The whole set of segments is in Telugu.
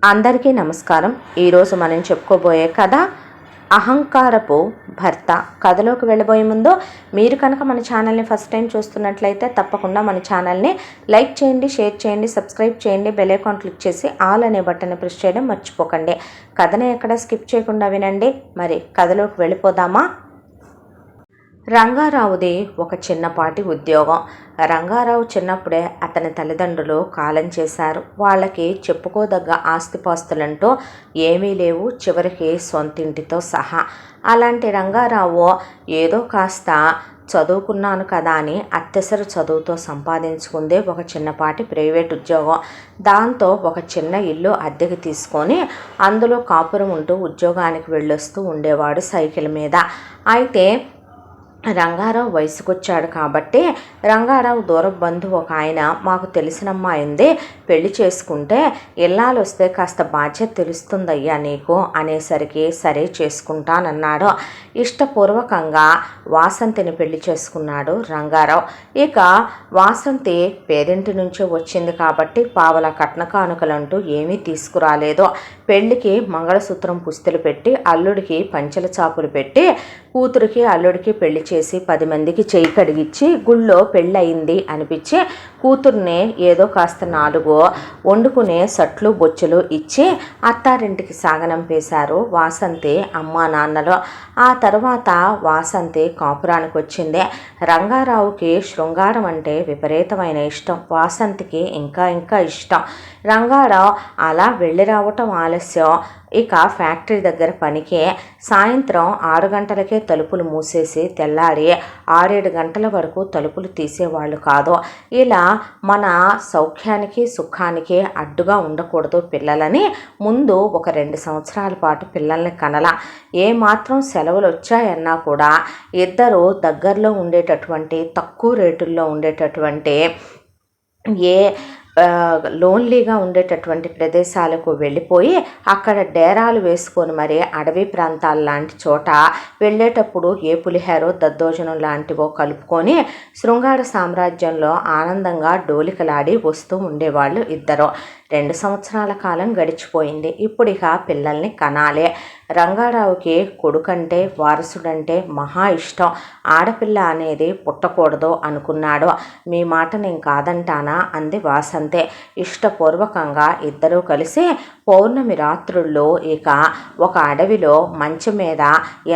అందరికీ నమస్కారం. ఈరోజు మనం చెప్పుకోబోయే కథ అహంకారపు భర్త. కథలోకి వెళ్ళబోయే ముందు మీరు కనుక మన ఛానల్ని ఫస్ట్ టైం చూస్తున్నట్లయితే తప్పకుండా మన ఛానల్ని లైక్ చేయండి, షేర్ చేయండి, సబ్స్క్రైబ్ చేయండి, బెల్ ఐకాన్ క్లిక్ చేసి ఆల్ అనే బటన్ని ప్రెస్ చేయడం మర్చిపోకండి. కథని ఎక్కడ స్కిప్ చేయకుండా వినండి. మరి కథలోకి వెళ్ళిపోదామా? రంగారావుది ఒక చిన్నపాటి ఉద్యోగం. రంగారావు చిన్నప్పుడే అతని తల్లిదండ్రులు కాలం చేశారు. వాళ్ళకి చెప్పుకోదగ్గ ఆస్తిపాస్తులంటూ ఏమీ లేవు, చివరికి సొంతింటితో సహా. అలాంటి రంగారావు ఏదో కాస్త చదువుకున్నాను కదా అని అత్యవసర చదువుతో సంపాదించుకుందే ఒక చిన్నపాటి ప్రైవేట్ ఉద్యోగం. దాంతో ఒక చిన్న ఇల్లు అద్దెకి తీసుకొని అందులో కాపురం ఉంటూ ఉద్యోగానికి వెళ్ళొస్తూ ఉండేవాడు సైకిల్ మీద. అయితే రంగారావు వయసుకొచ్చాడు కాబట్టి రంగారావు దూర బంధువు ఒక ఆయన, మాకు తెలిసిన అమ్మాయి ఉంది, పెళ్లి చేసుకుంటే ఇల్లాలు వస్తే కాస్త బాధ్యత తెలుస్తుందయ్యా నీకు అనేసరికి సరే చేసుకుంటానన్నాడు. ఇష్టపూర్వకంగా వాసంతిని పెళ్లి చేసుకున్నాడు రంగారావు. ఇక వాసంతి పేరింటి నుంచే వచ్చింది కాబట్టి పావల కట్న కానుకలంటూ ఏమీ తీసుకురాలేదు. పెళ్లికి మంగళసూత్రం పుస్తలు పెట్టి, అల్లుడికి పంచెల చాపులు పెట్టి, కూతురికి అల్లుడికి పెళ్లి చేసి 10 మందికి చెయ్యి కడిగిచ్చి గుళ్ళో పెళ్ళి అయింది అనిపించి కూతుర్ని ఏదో కాస్త 4 వండుకునే సట్లు బొచ్చులు ఇచ్చి అత్తారింటికి సాగనంపేశారు వాసంతి అమ్మా నాన్నలు. ఆ తర్వాత వాసంతి కాపురానికి వచ్చింది. రంగారావుకి శృంగారం అంటే విపరీతమైన ఇష్టం, వాసంతికి ఇంకా ఇంకా ఇష్టం. రంగారావు అలా వెళ్ళి రావటం ఆలస్యం. ఇక ఫ్యాక్టరీ దగ్గర పనికి సాయంత్రం 6 గంటలకే తలుపులు మూసేసి తెల్లారి 6-7 గంటల వరకు తలుపులు తీసేవాళ్ళు కాదు. ఇలా మన సౌఖ్యానికి సుఖానికి అడ్డుగా ఉండకూడదు పిల్లలని ముందు ఒక 2 సంవత్సరాల పాటు పిల్లల్ని కనల. ఏమాత్రం సెలవులు వచ్చాయన్నా కూడా ఇద్దరు దగ్గరలో ఉండేటటువంటి తక్కువ రేటుల్లో ఉండేటటువంటి లోన్లీగా ఉండేటటువంటి ప్రదేశాలకు వెళ్ళిపోయి అక్కడ డేరాలు వేసుకొని మరి అడవి ప్రాంతాల లాంటి చోట వెళ్ళేటప్పుడు ఏ పులిహేరో దద్దోజనం లాంటివో కలుపుకొని శృంగార సామ్రాజ్యంలో ఆనందంగా డోలికలాడి వస్తూ ఉండేవాళ్ళు ఇద్దరు. 2 సంవత్సరాల కాలం గడిచిపోయింది. ఇప్పుడు ఇక పిల్లల్ని కనాలే. రంగారావుకి కొడుకంటే వారసుడంటే మహా ఇష్టం. ఆడపిల్ల అనేది పుట్టకూడదు అనుకున్నాడు. మీ మాట నేను కాదంటానా అంది వాసంతే. ఇష్టపూర్వకంగా ఇద్దరూ కలిసి పౌర్ణమి రాత్రుల్లో ఇక ఒక అడవిలో మంచం మీద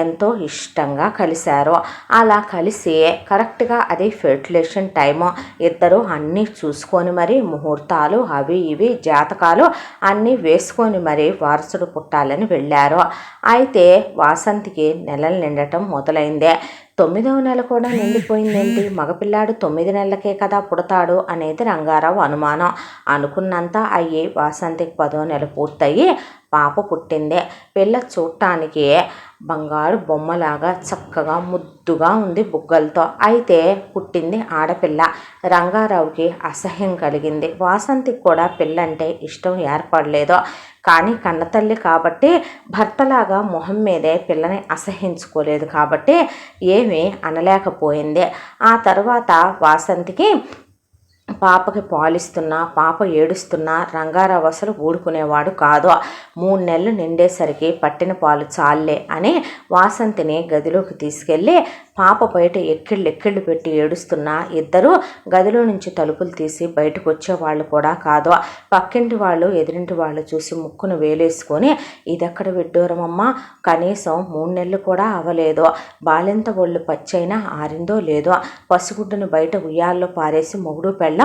ఎంతో ఇష్టంగా కలిశారు. అలా కలిసి కరెక్ట్గా అది ఫెర్టిలేషన్ టైము. ఇద్దరు అన్నీ చూసుకొని మరి ముహూర్తాలు అవి ఇవి జాతకాలు అన్నీ వేసుకొని మరి వారసుడు పుట్టాలని వెళ్ళారు. అయితే వాసంతికి నెలలు నిండటం మొదలైందే. 9వ నెల కూడా నిండిపోయిందేంటి, మగపిల్లాడు 9 నెలలకే కదా పుడతాడు అనేది రంగారావు అనుమానం. అనుకున్నంత అయ్యి వాసంతికి 10వ నెల పూర్తయి పాప పుట్టిందే. పిల్ల చూడటానికి బంగారు బొమ్మలాగా చక్కగా ముద్దుగా ఉంది బుగ్గలతో. అయితే పుట్టింది ఆడపిల్ల. రంగారావుకి అసహ్యం కలిగింది. వాసంతికి కూడా పిల్లంటే ఇష్టం ఏర్పడలేదు. కానీ కన్నతల్లి కాబట్టి భర్తలాగా మొహం మీదే పిల్లని అసహించుకోలేదు కాబట్టి ఏమీ అనలేకపోయింది. ఆ తర్వాత వాసంతికి పాపకి పాలిస్తున్నా పాప ఏడుస్తున్నా రంగారావు అసలు ఊడుకునేవాడు కాదు. 3 నెలలు నిండేసరికి పట్టిన పాలు చాలే అని వాసంతిని గదిలోకి తీసుకెళ్ళి పాప బయట ఎక్కిళ్ళు పెట్టి ఏడుస్తున్నా ఇద్దరు గదిలో నుంచి తలుపులు తీసి బయటకు వచ్చేవాళ్ళు కూడా కాదు. పక్కింటి వాళ్ళు ఎదురింటి వాళ్ళు చూసి ముక్కును వేలేసుకొని ఇదెక్కడ విడ్డూరమమ్మా, కనీసం 3 నెలలు కూడా అవ్వలేదు, బాలింత ఒళ్ళు పచ్చైనా ఆరిందో లేదో, పసిగుడ్డును బయట ఉయ్యాల్లో పారేసి మొగుడు పెళ్ళం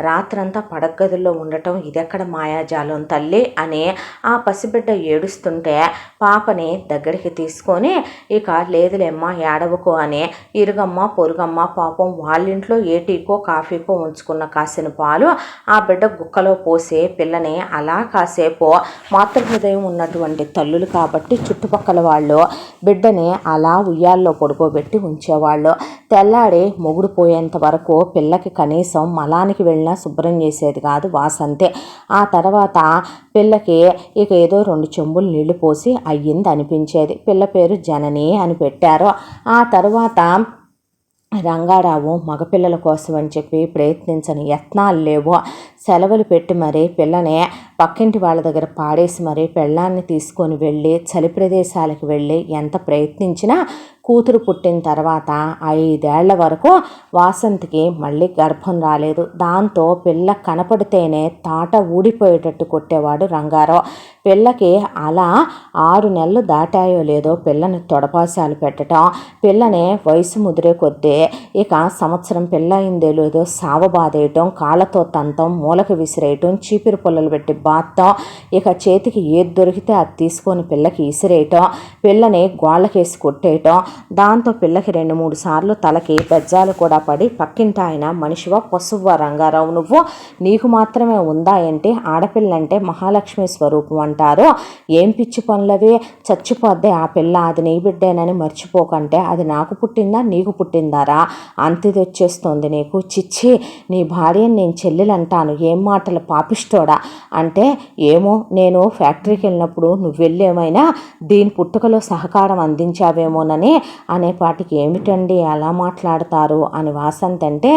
రాత్రంతా పడగదిలో ఉండటం ఇదెక్కడ మాయాజాలం తల్లి అని ఆ పసిబిడ్డ ఏడుస్తుంటే పాపని దగ్గరికి తీసుకొని ఇక లేదులేమ్మా ఏడవకో అని ఇరుగమ్మ పొరుగమ్మ పాపం వాళ్ళింట్లో ఏ టీకో కాఫీకో ఉంచుకున్న కాసిన పాలు ఆ బిడ్డ గుక్కలో పోసి పిల్లని అలా కాసేపు మాతృహృదయం ఉన్నటువంటి తల్లులు కాబట్టి చుట్టుపక్కల వాళ్ళు బిడ్డని అలా ఉయ్యాల్లో పడుకోబెట్టి ఉంచేవాళ్ళు. తెల్లాడి మొగుడు పోయేంత వరకు పిల్లకి కనీసం మలానికి వెళ్ళినా శుభ్రం చేసేది కాదు వాసంతే. ఆ తర్వాత పిల్లకి ఇక ఏదో 2 చెంబులు నీళ్లు పోసి అయ్యింది అనిపించేది. పిల్ల పేరు జనని అని పెట్టారు. ఆ తర్వాత రంగారావు మగపిల్లల కోసం అని చెప్పి ప్రయత్నించని యత్నాలు లేవు. సెలవులు పెట్టి మరీ పిల్లని పక్కింటి వాళ్ళ దగ్గర పాడేసి మరీ పెళ్ళాన్ని తీసుకొని వెళ్ళి చలి ప్రదేశాలకు వెళ్ళి ఎంత ప్రయత్నించినా కూతురు పుట్టిన తర్వాత 5 ఏళ్ల వరకు వాసంతికి మళ్ళీ గర్భం రాలేదు. దాంతో పిల్ల కనపడితేనే తాట ఊడిపోయేటట్టు కొట్టేవాడు రంగారావు. పిల్లకి అలా 6 నెలలు దాటాయో లేదో పిల్లని తొడపాశాలు పెట్టడం, పిల్లని వయసు ముదిరే కొద్దీ ఇక సంవత్సరం పిల్ల అయిందో లేదో సావబాదేయటం, కాళ్ళతో తంతం, మూలకి విసిరేయటం, చీపిరి పుల్లలు పెట్టి బాత్తం, ఇక చేతికి ఏది దొరికితే అది తీసుకొని పిల్లకి విసిరేయటం, పిల్లని గోళ్ళకేసి కొట్టేయటం. దాంతో పిల్లకి 2-3 సార్లు తలకి బెజ్జాలు కూడా పడి పక్కింటి ఆయన మనిషివా పశువువా రంగారావు నువ్వు, నీకు మాత్రమే ఉందా ఏంటి, ఆడపిల్లంటే మహాలక్ష్మి స్వరూపం అంటారు, ఏం పిచ్చి పనులవి, చచ్చిపోద్దే ఆ పిల్ల, అది నీ బిడ్డేనని మర్చిపోకంటే అది నాకు పుట్టిందా నీకు పుట్టిందారా, అంతిది వచ్చేస్తోంది నీకు, చిచ్చి నీ భార్యని నేను చెల్లెలంటాను, ఏం మాటలు పాపిస్తోడా అంటే, ఏమో నేను ఫ్యాక్టరీకి వెళ్ళినప్పుడు నువ్వు వెళ్ళేమైనా దీని పుట్టుకలో సహకారం అందించావేమోనని అనేపాటికి ఏమిటండి అలా మాట్లాడతారు అని వాసంతి అంటే,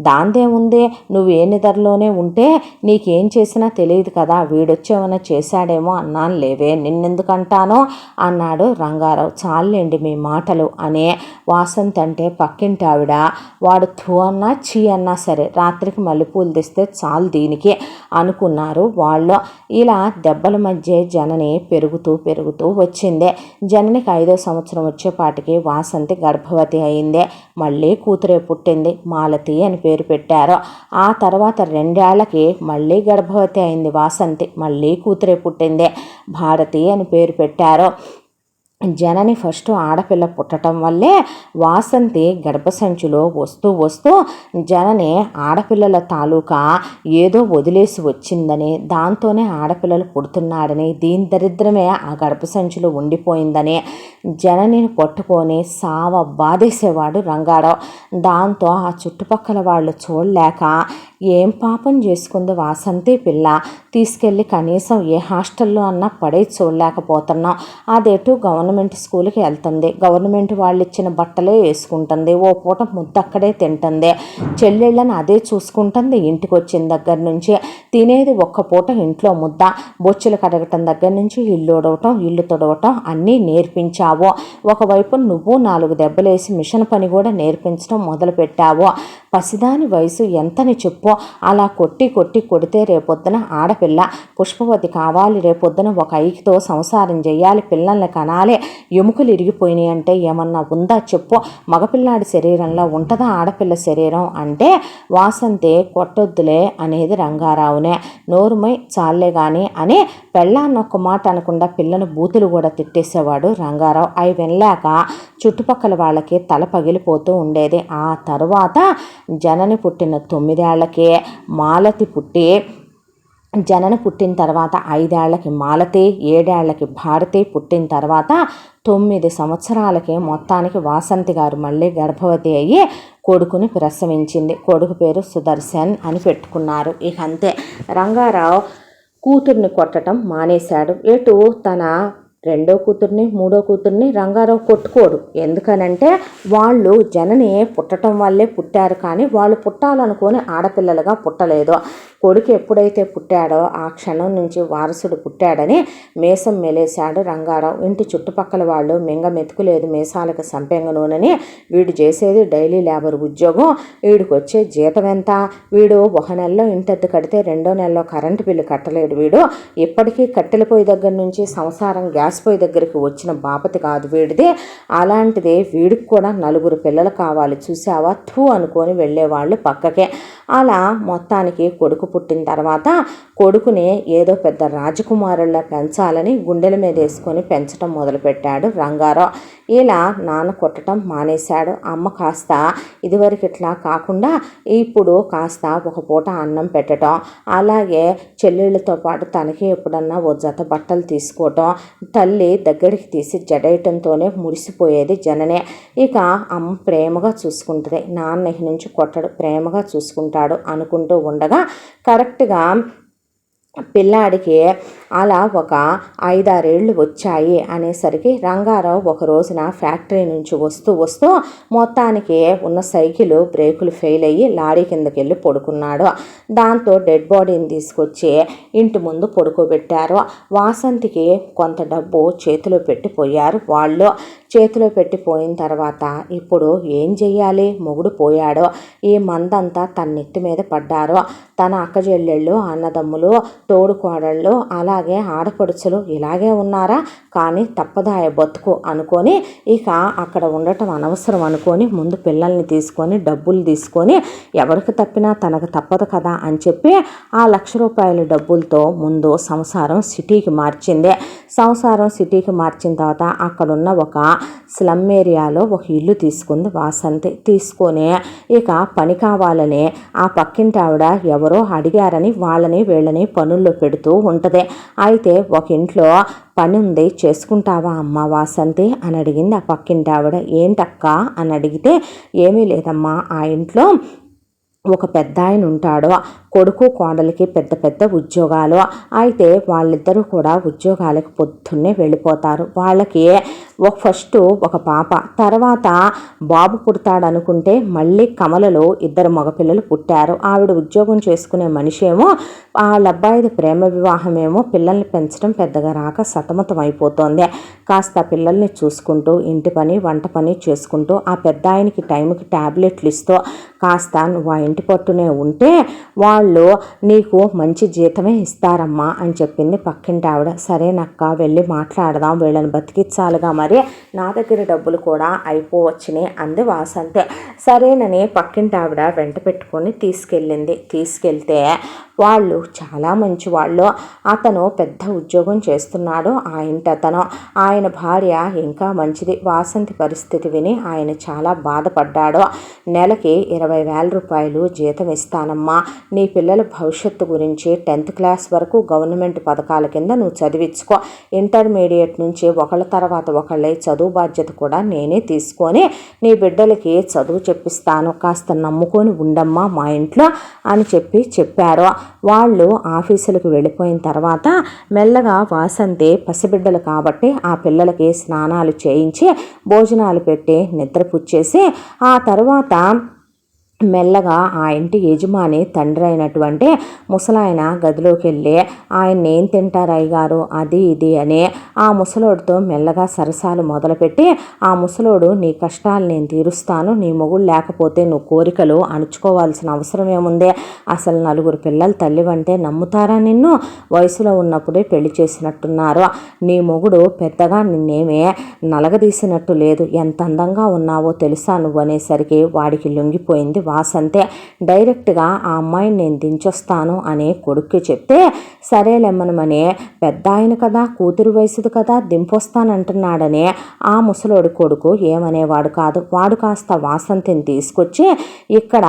దాందేముంది, నువ్వు ఏ నిద్రలోనే ఉంటే నీకేం చేసినా తెలియదు కదా, వీడొచ్చేమన్నా చేశాడేమో అన్నాను లేవే, నిన్నెందుకంటానో అన్నాడు రంగారావు. చాలండి మీ మాటలు అనే వాసంతి అంటే పక్కింటి ఆవిడ, వాడు థూ అన్నా చీ అన్నా సరే రాత్రికి మల్లెపూలు తెస్తే చాలు దీనికి అనుకున్నారు వాళ్ళు. ఇలా దెబ్బల మధ్య జనని పెరుగుతూ పెరుగుతూ వచ్చిందే. జననికి 5వ సంవత్సరం వచ్చేపాటికి వాసంతి గర్భవతి అయిందే. మళ్ళీ కూతురే పుట్టింది, మాలతి అని పేరు పెట్టారు. ఆ తర్వాత 2 ఏళ్లకి మళ్ళీ గర్భవతి అయింది వాసంతి, మళ్ళీ కూతురే పుట్టింది, భారతి అని పేరు పెట్టారు. జనని ఫస్ట్ ఆడపిల్ల పుట్టడం వల్లే వాసంతి గర్భసంచిలో వస్తూ వస్తూ జనని ఆడపిల్లల తాలూకా ఏదో వదిలేసి వచ్చిందని, దాంతోనే ఆడపిల్లలు పుడుతున్నాడని, దీని దరిద్రమే ఆ గర్భసంచిలో ఉండిపోయిందని జననిని పట్టుకొని బాధేసేవాడు రంగారావు. దాంతో ఆ చుట్టుపక్కల వాళ్ళు చూడలేక, ఏం పాపం చేసుకుంది వాసంతి పిల్ల, తీసుకెళ్ళి కనీసం ఏ హాస్టల్లో అన్నా పడే చూడలేకపోతున్నాం, అదేటు గవర్నమెంట్ స్కూల్కి వెళ్తుంది, గవర్నమెంట్ వాళ్ళు ఇచ్చిన బట్టలే వేసుకుంటుంది, ఓ పూట ముద్ద అక్కడే తింటుంది, చెల్లెళ్ళని అదే చూసుకుంటుంది, ఇంటికి వచ్చిన దగ్గర నుంచి తినేది ఒక్క పూట ఇంట్లో ముద్ద, బొచ్చులు కడగటం దగ్గర నుంచి ఇల్లు ఉడవటం ఇల్లు తుడవటం అన్నీ నేర్పించావు, ఒకవైపు నువ్వు 4 దెబ్బలేసి మిషన్ పని కూడా నేర్పించడం మొదలుపెట్టావు, పసిదాని వయసు ఎంతని చెప్పు, అలా కొట్టి కొట్టి కొడితే రేపొద్దున ఆడపిల్ల పుష్పవతి కావాలి, రేపొద్దున ఒక ఐకితో సంసారం చేయాలి, పిల్లల్ని కనాలి, ఎముకలు ఇరిగిపోయినాయి అంటే ఏమన్నా ఉందా చెప్పు, మగపిల్లాడి శరీరంలో ఉంటుందా ఆడపిల్ల శరీరం అంటే వాసంతి కొట్టొద్దులే అనేది రంగారావునే. నోరుమై చాలే కానీ అని పెళ్ళాన్నొక్క మాట అనకుండా పిల్లను బూతులు కూడా తిట్టేసేవాడు రంగారావు. అవి వినలేక చుట్టుపక్కల వాళ్ళకి తల పగిలిపోతూ ఉండేది. ఆ తరువాత జనని పుట్టిన 9 ఏళ్లకే మాలతి పుట్టి, జనని పుట్టిన తర్వాత 5 ఏళ్లకి మాలతి, 7 ఏళ్లకి భారతి పుట్టిన తర్వాత 9 సంవత్సరాలకి మొత్తానికి వాసంతి గారు మళ్ళీ గర్భవతి అయ్యి కొడుకుని ప్రసవించింది. కొడుకు పేరు సుదర్శన్ అని పెట్టుకున్నారు. ఇక అంతే, రంగారావు కూతుర్ని కొట్టడం మానేశాడు. ఎటు తన 2వ కూతుర్ని 3వ కూతుర్ని రంగారావు కొట్టుకోడు. ఎందుకనంటే వాళ్ళు జనని పుట్టడం వల్లే పుట్టారు, కానీ వాళ్ళు పుట్టాలనుకొని ఆడపిల్లలుగా పుట్టలేదు. కొడుకు ఎప్పుడైతే పుట్టాడో ఆ క్షణం నుంచి వారసుడు పుట్టాడని మేసం మెలేశాడు రంగారావు. ఇంటి చుట్టుపక్కల వాళ్ళు మింగ మెతుకులేదు మీసాలకు సంపెంగ నూనెని, వీడు చేసేది డైలీ లేబర్ ఉద్యోగం, వీడికి వచ్చే జీతం ఎంత, వీడు 1 నెలలో ఇంటద్దు కడితే 2వ నెలలో కరెంటు బిల్లు కట్టలేడు, వీడు ఇప్పటికీ కట్టెల పొయ్యి దగ్గర నుంచి సంసారం గ్యాస్ పొయ్యి దగ్గరికి వచ్చిన బాపతి కాదు వీడిది, అలాంటిది వీడికి కూడా 4 పిల్లలు కావాలి చూసావా థూ అనుకొని వెళ్ళేవాళ్ళు పక్కకే. అలా మొత్తానికి కొడుకు పుట్టిన తర్వాత కొడుకుని ఏదో పెద్ద రాజకుమారుల్లా పెంచాలని గుండెల మీద వేసుకొని పెంచడం మొదలుపెట్టాడు రంగారావు. ఇలా నాన్న కొట్టడం మానేశాడు. అమ్మ కాస్త ఇదివరకు ఇట్లా కాకుండా ఇప్పుడు కాస్త ఒక పూట అన్నం పెట్టడం, అలాగే చెల్లెళ్ళతో పాటు తనకి ఎప్పుడన్నా ఓ జత బట్టలు తీసుకోవటం, తల్లి దగ్గరికి తీసి జడేయటంతోనే మురిసిపోయేది జననే. ఇక అమ్మ ప్రేమగా చూసుకుంటుంది, నాన్న నుంచి కొట్టడు, ప్రేమగా చూసుకుంటాడు అనుకుంటూ ఉండగా కరెక్ట్గా పిల్లాడికి అలా ఒక 5-6 ఏళ్ళు వచ్చాయి అనేసరికి రంగారావు ఒక రోజున ఫ్యాక్టరీ నుంచి వస్తూ మొత్తానికి ఉన్న సైకిల్ బ్రేకులు ఫెయిల్ అయ్యి లారీ కిందకి వెళ్ళి పడుకున్నాడు. దాంతో డెడ్ బాడీని తీసుకొచ్చి ఇంటి ముందు పడుకోబెట్టారు. వాసంతికి కొంత డబ్బు చేతిలో పెట్టిపోయారు వాళ్ళు. చేతిలో పెట్టిపోయిన తర్వాత ఇప్పుడు ఏం చెయ్యాలి? మొగుడు పోయాడు. ఈ మందంతా తన నెత్తి మీద పడ్డారు. తన అక్కచెల్లెళ్ళు, అన్నదమ్ములు, తోడుకోడళ్ళు, అలాగే ఆడపడుచులు ఇలాగే ఉన్నారా? కానీ తప్పదాయ బతుకు అనుకొని ఇక అక్కడ ఉండటం అనవసరం అనుకొని ముందు పిల్లల్ని తీసుకొని డబ్బులు తీసుకొని ఎవరికి తప్పినా తనకు తప్పదు కదా అని చెప్పి ఆ ₹1,00,000 డబ్బులతో ముందు సంసారం సిటీకి మార్చింది. సంసారం సిటీకి మార్చిన తర్వాత అక్కడున్న ఒక స్లమ్ ఏరియాలో ఒక ఇల్లు తీసుకుంది వాసంతి. తీసుకొని ఇక పని కావాలని ఆ పక్కింటి ఆవిడ ఎవరో అడిగారని వాళ్ళని వీళ్ళని పనుల్లో పెడుతూ ఉంటుంది. అయితే ఒక ఇంట్లో పని ఉంది, చేసుకుంటావా అమ్మ వాసంతి అని అడిగింది ఆ పక్కింటి ఆవిడ. ఏంటక్క అని అడిగితే, ఏమీ లేదమ్మా, ఆ ఇంట్లో ఒక పెద్ద ఆయన ఉంటాడు. కొడుకు కోడలికి పెద్ద పెద్ద ఉద్యోగాలు. అయితే వాళ్ళిద్దరూ కూడా ఉద్యోగాలకు పొద్దున్నే వెళ్ళిపోతారు. వాళ్ళకి ఫస్ట్ ఒక పాప, తర్వాత బాబు పుడతాడనుకుంటే మళ్ళీ కమలలో 2 మగపిల్లలు పుట్టారు. ఆవిడ ఉద్యోగం చేసుకునే మనిషి ఏమో వాళ్ళ అబ్బాయిది ప్రేమ వివాహమేమో పిల్లల్ని పెంచడం పెద్దగా రాక సతమతం అయిపోతుంది. కాస్త పిల్లల్ని చూసుకుంటూ ఇంటి పని వంట పని చేసుకుంటూ ఆ పెద్ద ఆయనకి టైంకి ట్యాబ్లెట్లు ఇస్తూ కాస్త నువ్వు ఆ ఇంటి పట్టునే ఉంటే వాళ్ళు నీకు మంచి జీతమే ఇస్తారమ్మా అని చెప్పింది పక్కింటి ఆవిడ. సరేనక్క, వెళ్ళి మాట్లాడదాం, వీళ్ళని బతికించాలిగా, మరి నా దగ్గర డబ్బులు కూడా అయిపోవచ్చునే అంది వాసంతి. సరేనని పక్కింటి ఆవిడ వెంట పెట్టుకొని తీసుకెళ్ళింది. తీసుకెళ్తే వాళ్ళు చాలా మంచి వాళ్ళు. అతను పెద్ద ఉద్యోగం చేస్తున్నాడు ఆ ఇంటి అతను. ఆయన భార్య ఇంకా మంచిది. వాసంతి పరిస్థితి విని ఆయన చాలా బాధపడ్డాడు. నెలకి ₹20,000 జీతం ఇస్తానమ్మా, నీ పిల్లల భవిష్యత్తు గురించి 10th క్లాస్ వరకు గవర్నమెంట్ పథకాల కింద నువ్వు చదివించుకో, ఇంటర్మీడియట్ నుంచి ఒకళ్ళ తర్వాత ఒకళ్ళే చదువు బాధ్యత కూడా నేనే తీసుకొని నీ బిడ్డలకి చదువు చెప్పిస్తాను, కాస్త నమ్ముకొని ఉండమ్మా మా ఇంట్లో అని చెప్పారు. వాళ్ళు ఆఫీసులకు వెళ్ళిపోయిన తర్వాత మెల్లగా వాసంతి పసిబిడ్డలు కాబట్టి ఆ పిల్లలకి స్నానాలు చేయించి భోజనాలు పెట్టి నిద్రపుచ్చేసి ఆ తర్వాత మెల్లగా ఆ ఇంటి యజమాని తండ్రి అయినటువంటి ముసలాయన గదిలోకి వెళ్ళి ఆయన ఏం తింటారు అయ్యగారు అది ఇది అని ఆ ముసలోడితో మెల్లగా సరసాలు మొదలుపెట్టి, ఆ ముసలోడు నీ కష్టాలు నేను తీరుస్తాను, నీ మొగుడు లేకపోతే నువ్వు కోరికలు అణుచుకోవాల్సిన అవసరం ఏముంది, అసలు 4 పిల్లల తల్లివంటే నమ్ముతారా నిన్ను, వయసులో ఉన్నప్పుడే పెళ్లి చేసినట్టున్నారు, నీ మొగుడు పెద్దగా నిన్నేమే నలగదీసినట్టు లేదు, ఎంత అందంగా ఉన్నావో తెలుసా నువ్వు అనేసరికి వాడికి లొంగిపోయింది వాసంతే. డైరెక్ట్గా ఆ అమ్మాయిని నేను దించొస్తాను అని కొడుక్కి చెప్తే, సరేలెమ్మనమని పెద్ద ఆయన కదా, కూతురు వయసుది కదా, దింపొస్తానంటున్నాడని ఆ ముసలోడి కొడుకు ఏమనేవాడు కాదు. వాడు కాస్త వాసంతిని తీసుకొచ్చి ఇక్కడ